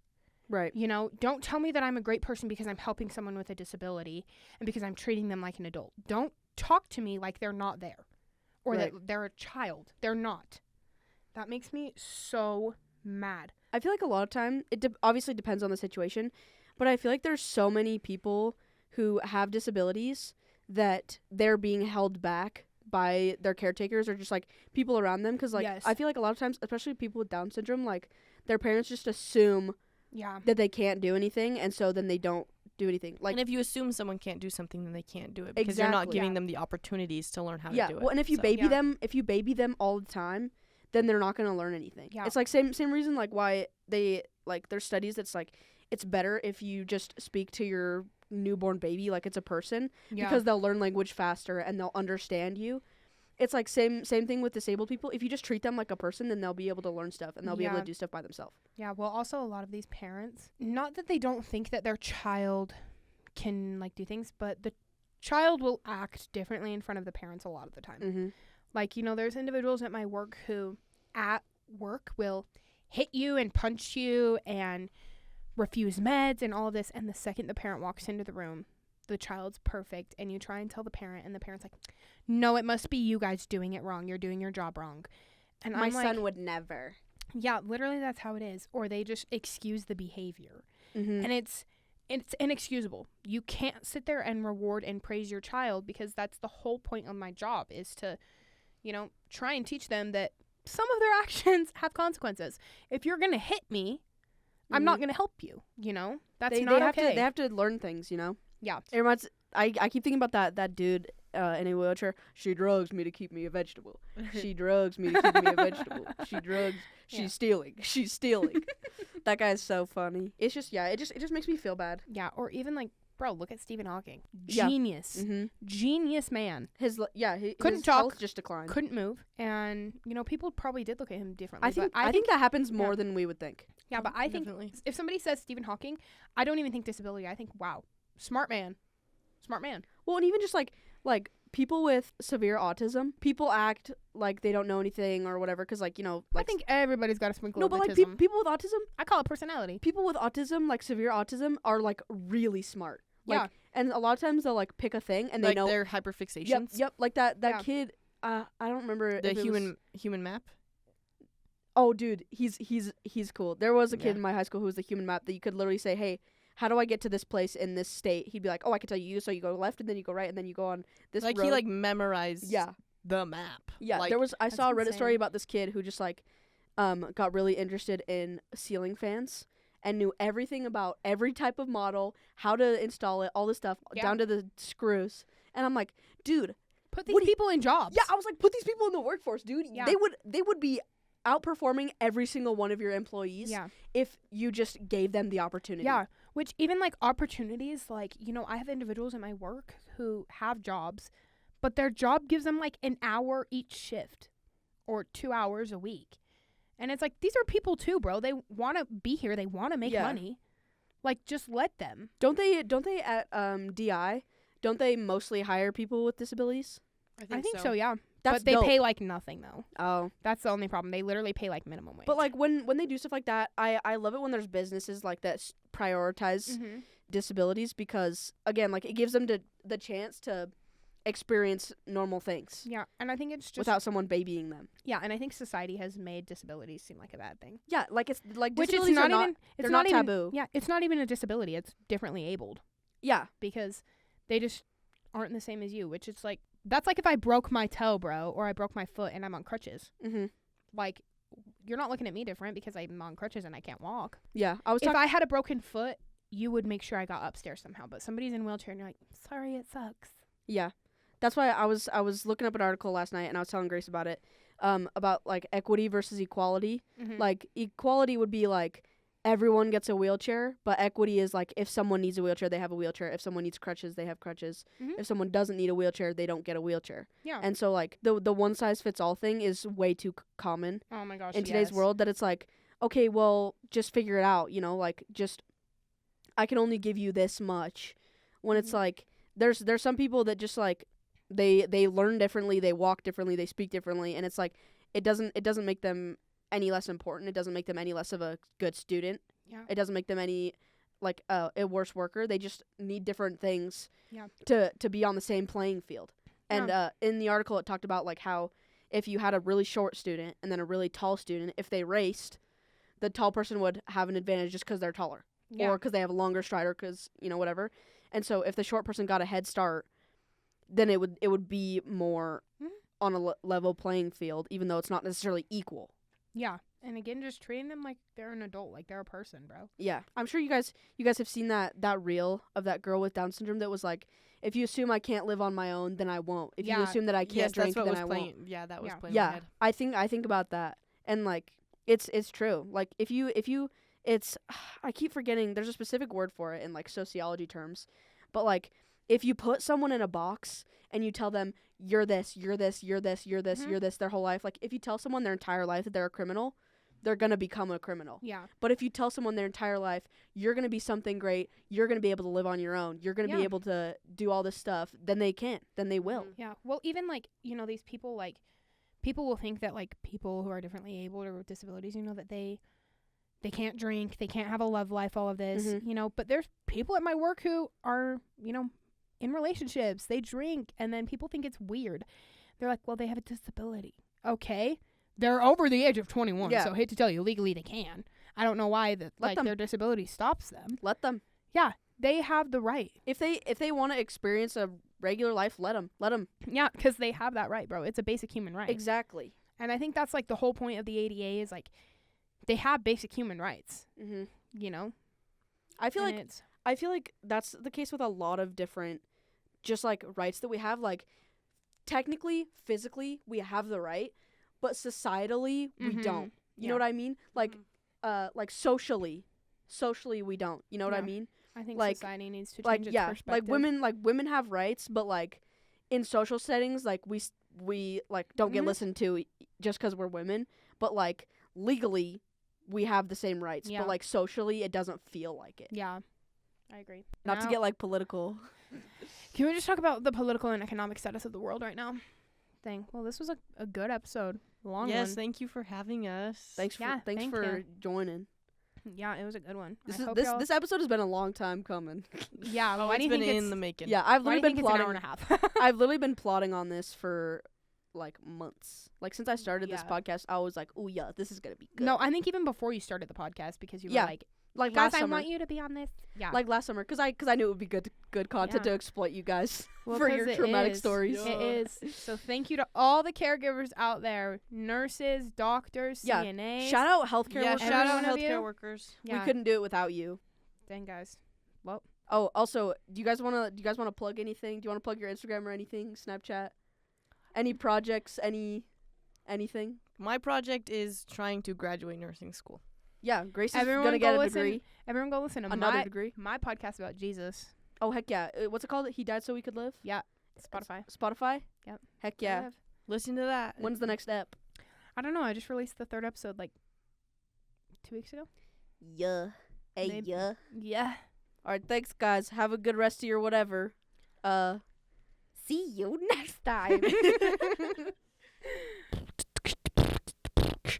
Right. You know, don't tell me that I'm a great person because I'm helping someone with a disability and because I'm treating them like an adult. Don't talk to me like they're not there or that they're a child. They're not. That makes me so mad. I feel like a lot of time, it obviously depends on the situation, but I feel like there's so many people who have disabilities that they're being held back by their caretakers or just, like, people around them. Because, like, I feel like a lot of times, especially people with Down syndrome, like, their parents just assume that they can't do anything, and so then they don't do anything. Like, and if you assume someone can't do something, then they can't do it because you're not giving them the opportunities to learn how to do it. Well, and if you baby them all the time, then they're not going to learn anything. Yeah. It's like same reason, like, why they, like, there's studies that's like it's better if you just speak to your newborn baby like it's a person because they'll learn language faster and they'll understand you. It's like same thing with disabled people. If you just treat them like a person, then they'll be able to learn stuff and they'll be able to do stuff by themselves. Yeah, well, also a lot of these parents, not that they don't think that their child can, like, do things, but the child will act differently in front of the parents a lot of the time. Like, you know, there's individuals at my work who at work will hit you and punch you and refuse meds and all of this, and the second the parent walks into the room, the child's perfect, and you try and tell the parent, and the parent's like, no, it must be you guys doing it wrong. You're doing your job wrong. And my son would never. Yeah, literally that's how it is. Or they just excuse the behavior. And it's inexcusable. You can't sit there and reward and praise your child because that's the whole point of my job is to, you know, try and teach them that some of their actions have consequences. If you're going to hit me, I'm not going to help you, you know? That's not okay. They have to learn things, you know? Yeah. It reminds, I keep thinking about that dude in a wheelchair. She drugs me to keep me a vegetable. She drugs me to keep me a vegetable. She drugs. She's stealing. She's stealing. That guy is so funny. It's just, it just makes me feel bad. Yeah. Or even, like, bro, look at Stephen Hawking. Genius. Genius man. His couldn't talk, health just declined. Couldn't move. And, you know, people probably did look at him differently. I think that happens more than we would think. Yeah, but I think if somebody says Stephen Hawking, I don't even think disability. I think, wow, smart man. Smart man. Well, and even just like people with severe autism, people act like they don't know anything or whatever because, like, you know, like, I think everybody's got a sprinkle of autism. No, but like people with autism, I call it personality. People with autism, like severe autism, are like really smart. Like, and a lot of times they'll like pick a thing and they know their hyperfixations. Yep. Like that kid. I don't remember the human map. Oh, dude, he's cool. There was a kid in my high school who was the human map that you could literally say, hey, how do I get to this place in this state? He'd be like, oh, I can tell you. So you go left and then you go right and then you go on this road. He like memorized the map. Yeah, like, I saw a Reddit story about this kid who just like got really interested in ceiling fans and knew everything about every type of model, how to install it, all this stuff, down to the screws. And I'm like, dude, put these people in jobs. Yeah, I was like, put these people in the workforce, dude. Yeah. They would be outperforming every single one of your employees if you just gave them the opportunity. Yeah, which even like opportunities, like, you know, I have individuals in my work who have jobs, but their job gives them like an hour each shift or 2 hours a week. And it's like, these are people too, bro. They want to be here. They want to make money. Like, just let them. Don't they at DI, don't they mostly hire people with disabilities? I think so, yeah. But they pay like nothing though. Oh, that's the only problem. They literally pay like minimum wage. But like when they do stuff like that, I love it when there's businesses like that prioritize disabilities because again, like it gives them the chance to experience normal things Yeah, and I think it's just without someone babying them. yeah, and I think society has made disabilities seem like a bad thing. Yeah, like it's like Which it's disabilities not are not even it's they're not not even, taboo. Yeah, it's not even a disability. It's differently abled Yeah. because they just aren't the same as you, which it's like that's like if I broke my toe, bro, or I broke my foot and I'm on crutches. Mhm. Like you're not looking at me different because I'm on crutches and I can't walk. Yeah. I was If talking I had a broken foot, you would make sure I got upstairs somehow, but somebody's in a wheelchair and you're like, "Sorry, it sucks." Yeah. That's why I was looking up an article last night and I was telling Grace about it. About like equity versus equality. Mm-hmm. Like equality would be like everyone gets a wheelchair, but equity is like if someone needs a wheelchair, they have a wheelchair. If someone needs crutches, they have crutches. Mhm. If someone doesn't need a wheelchair, they don't get a wheelchair. Yeah. And so like the one size fits all thing is way too common Oh my gosh. in today's world that it's like, okay, well, just figure it out, you know, like just I can only give you this much. When it's Mhm. like there's some people that just like they learn differently, they walk differently, they speak differently, and it's like it doesn't make them any less important. It doesn't make them any less of a good student. Yeah. It doesn't make them any like a worse worker. They just need different things Yeah. to be on the same playing field. And in the article it talked about like how if you had a really short student and then a really tall student, if they raced, the tall person would have an advantage just because they're taller Yeah. or because they have a longer stride or because, you know, whatever. And so if the short person got a head start, then it would be more Mhm. on a level playing field, even though it's not necessarily equal. Yeah. And again, just treating them like they're an adult, like they're a person, bro. Yeah, I'm sure you guys have seen that reel of that girl with Down syndrome that was like, if you assume I can't live on my own, then I won't. If you Yeah. assume that I can't Yes, drink, that's what then was I playing. won't. Yeah, that was Yeah. playing in my Yeah, head. I think about that, and like it's true. Like if you it's I keep forgetting there's a specific word for it in like sociology terms, but like if you put someone in a box and you tell them you're this, you're this, you're this, you're this, Mhm. you're this their whole life, like if you tell someone their entire life that they're a criminal, they're gonna become a criminal. Yeah. But if you tell someone their entire life, you're going to be something great, you're going to be able to live on your own, you're going to be Yeah. able to do all this stuff, then they can't. Then they will. Mhm. Yeah. Well, even like, you know, these people, like, people will think that, like, people who are differently abled or with disabilities, you know, that they can't drink, they can't have a love life, all of this, Mhm. you know. But there's people at my work who are, you know, in relationships, they drink, and then people think it's weird. They're like, well, they have a disability. Okay. They're over the age of 21, Yeah. so I hate to tell you, legally they can. I don't know why Let like them. their disability stops them. Let them. Yeah, they have the right. If they want to experience a regular life, let them. Let them. Yeah, because they have that right, bro. It's a basic human right. Exactly. And I think that's like the whole point of the ADA is like they have basic human rights, Mhm. you know? I feel And like it's that's the case with a lot of different just like rights that we have, like technically, physically, we have the right, but societally we Mhm. don't. You Yeah. know what I mean? Like socially we don't. You know what I Yeah. mean? I think like- society needs to Like change its yeah, perspective. like women have rights, but like in social settings, like we like don't get Mhm. listened to just because we're women, but like legally we have the same rights, Yeah. but like socially it doesn't feel like it. Yeah, I agree. Not to Now- get like political. Can we just talk about the political and economic status of the world right now? Well, this was a good episode. Long Yes, one. thank you for having us. Thanks Yeah, for thank for you. joining. Yeah, it was a good one. This I is hope this y'all- this episode has been a long time coming. Yeah, Oh, why it's do you been think in it's the making. Yeah, I've why do you literally think been it's an hour and plotting. a half? I've literally been plotting on this for like months. Like since I started this Yeah. podcast, I was like, "Oh yeah, this is gonna be good." No, I think even before you started the podcast because you Yeah, were like, like guys, last I summer. want you to be on this. Yeah. Like last summer, because I knew it would be good content Yeah. to exploit you guys Well, for 'cause your it traumatic is. stories. Yeah. It is. So thank you to all the caregivers out there, nurses, doctors, Yeah. CNAs. Shout out healthcare Yeah, workers. shout out Everyone of healthcare you. workers. Yeah. We couldn't do it without you. Dang, guys. Oh, also, do you guys wanna plug anything? Do you wanna plug your Instagram or anything? Snapchat? Any projects? Anything? My project is trying to graduate nursing school. Yeah, Grace is Everyone gonna get go a listen degree. Everyone go listen to Another degree. my podcast about Jesus. Oh heck yeah! What's it called? He died so we could live. Spotify. Spotify. Yep. Heck yeah! Live. Listen to that. When's the next step? I don't know. I just released the 3rd episode like 2 weeks ago. Yeah. Hey Maybe. yeah. Yeah. All right, thanks guys. Have a good rest of your whatever. See you next time.